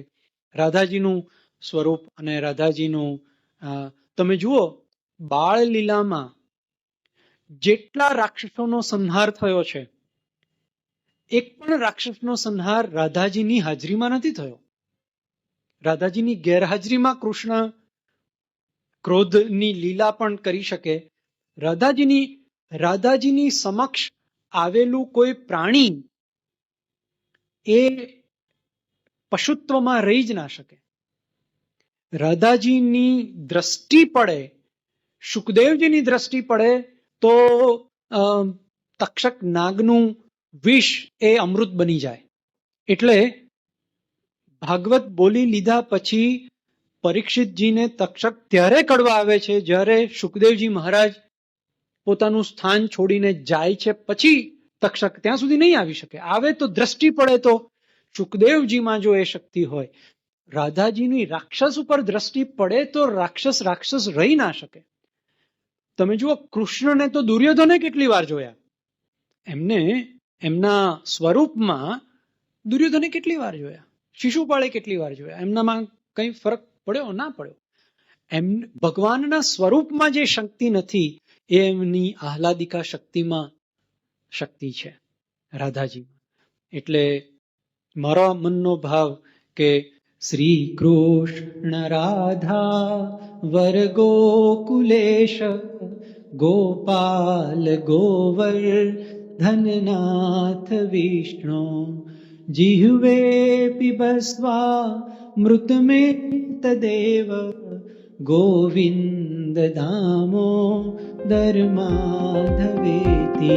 રાધાજીનું સ્વરૂપ અને રાધાજીનું. તમે જુઓ બાળ લીલામાં જેટલા રાક્ષસોનો સંહાર થયો છે, એક પણ રાક્ષસનો સંહાર રાધાજીની હાજરીમાં નથી થયો. રાધાજીની ગેરહાજરીમાં કૃષ્ણ ક્રોધની લીલા પણ કરી શકે. રાધાજીની સમક્ષ આવેલું કોઈ પ્રાણી એ પશુત્વમાં રહી જ ના શકે. રાધાજીની દ્રષ્ટિ પડે, સુખદેવજીની દ્રષ્ટિ પડે તો તક્ષક નાગનું વિષ એ અમૃત બની જાય. એટલે ભાગવત બોલી લીધા પછી પરીક્ષિતજીને તક્ષક ત્યારે કડવા આવે છે જ્યારે સુખદેવજી મહારાજ પોતાનું સ્થાન છોડીને જાય છે, પછી તક્ષક ત્યાં સુધી નહીં આવી શકે. આવે તો દ્રષ્ટિ પડે તો સુખદેવજીમાં જો એ શક્તિ હોય. રાધાજીની રાક્ષસ ઉપર દ્રષ્ટિ પડે તો રાક્ષસ રહી ના શકે. તમે જુઓ કૃષ્ણને તો દુર્યોધને કેટલી વાર જોયા, એમને એમના સ્વરૂપમાં દુર્યોધને કેટલી વાર જોયા, શિશુપાળે કેટલી વાર જોયા, એમનામાં કઈ ફરક પડ્યો ના પડ્યો. એમ ભગવાનના સ્વરૂપમાં જે શક્તિ નથી એ એમની આહલાદિકા શક્તિમાં શક્તિ છે રાધાજીમાં. એટલે મારા મનનો ભાવ કે શ્રી કૃષ્ણ રાધા વર ગોકુલેશ ગોપાલ ગોવર ધનનાથ વિષ્ણુ જીહ્વે પિબસ્વા મૃતમે તદેવ ગોવિંદ દામોદર માધવેતિ.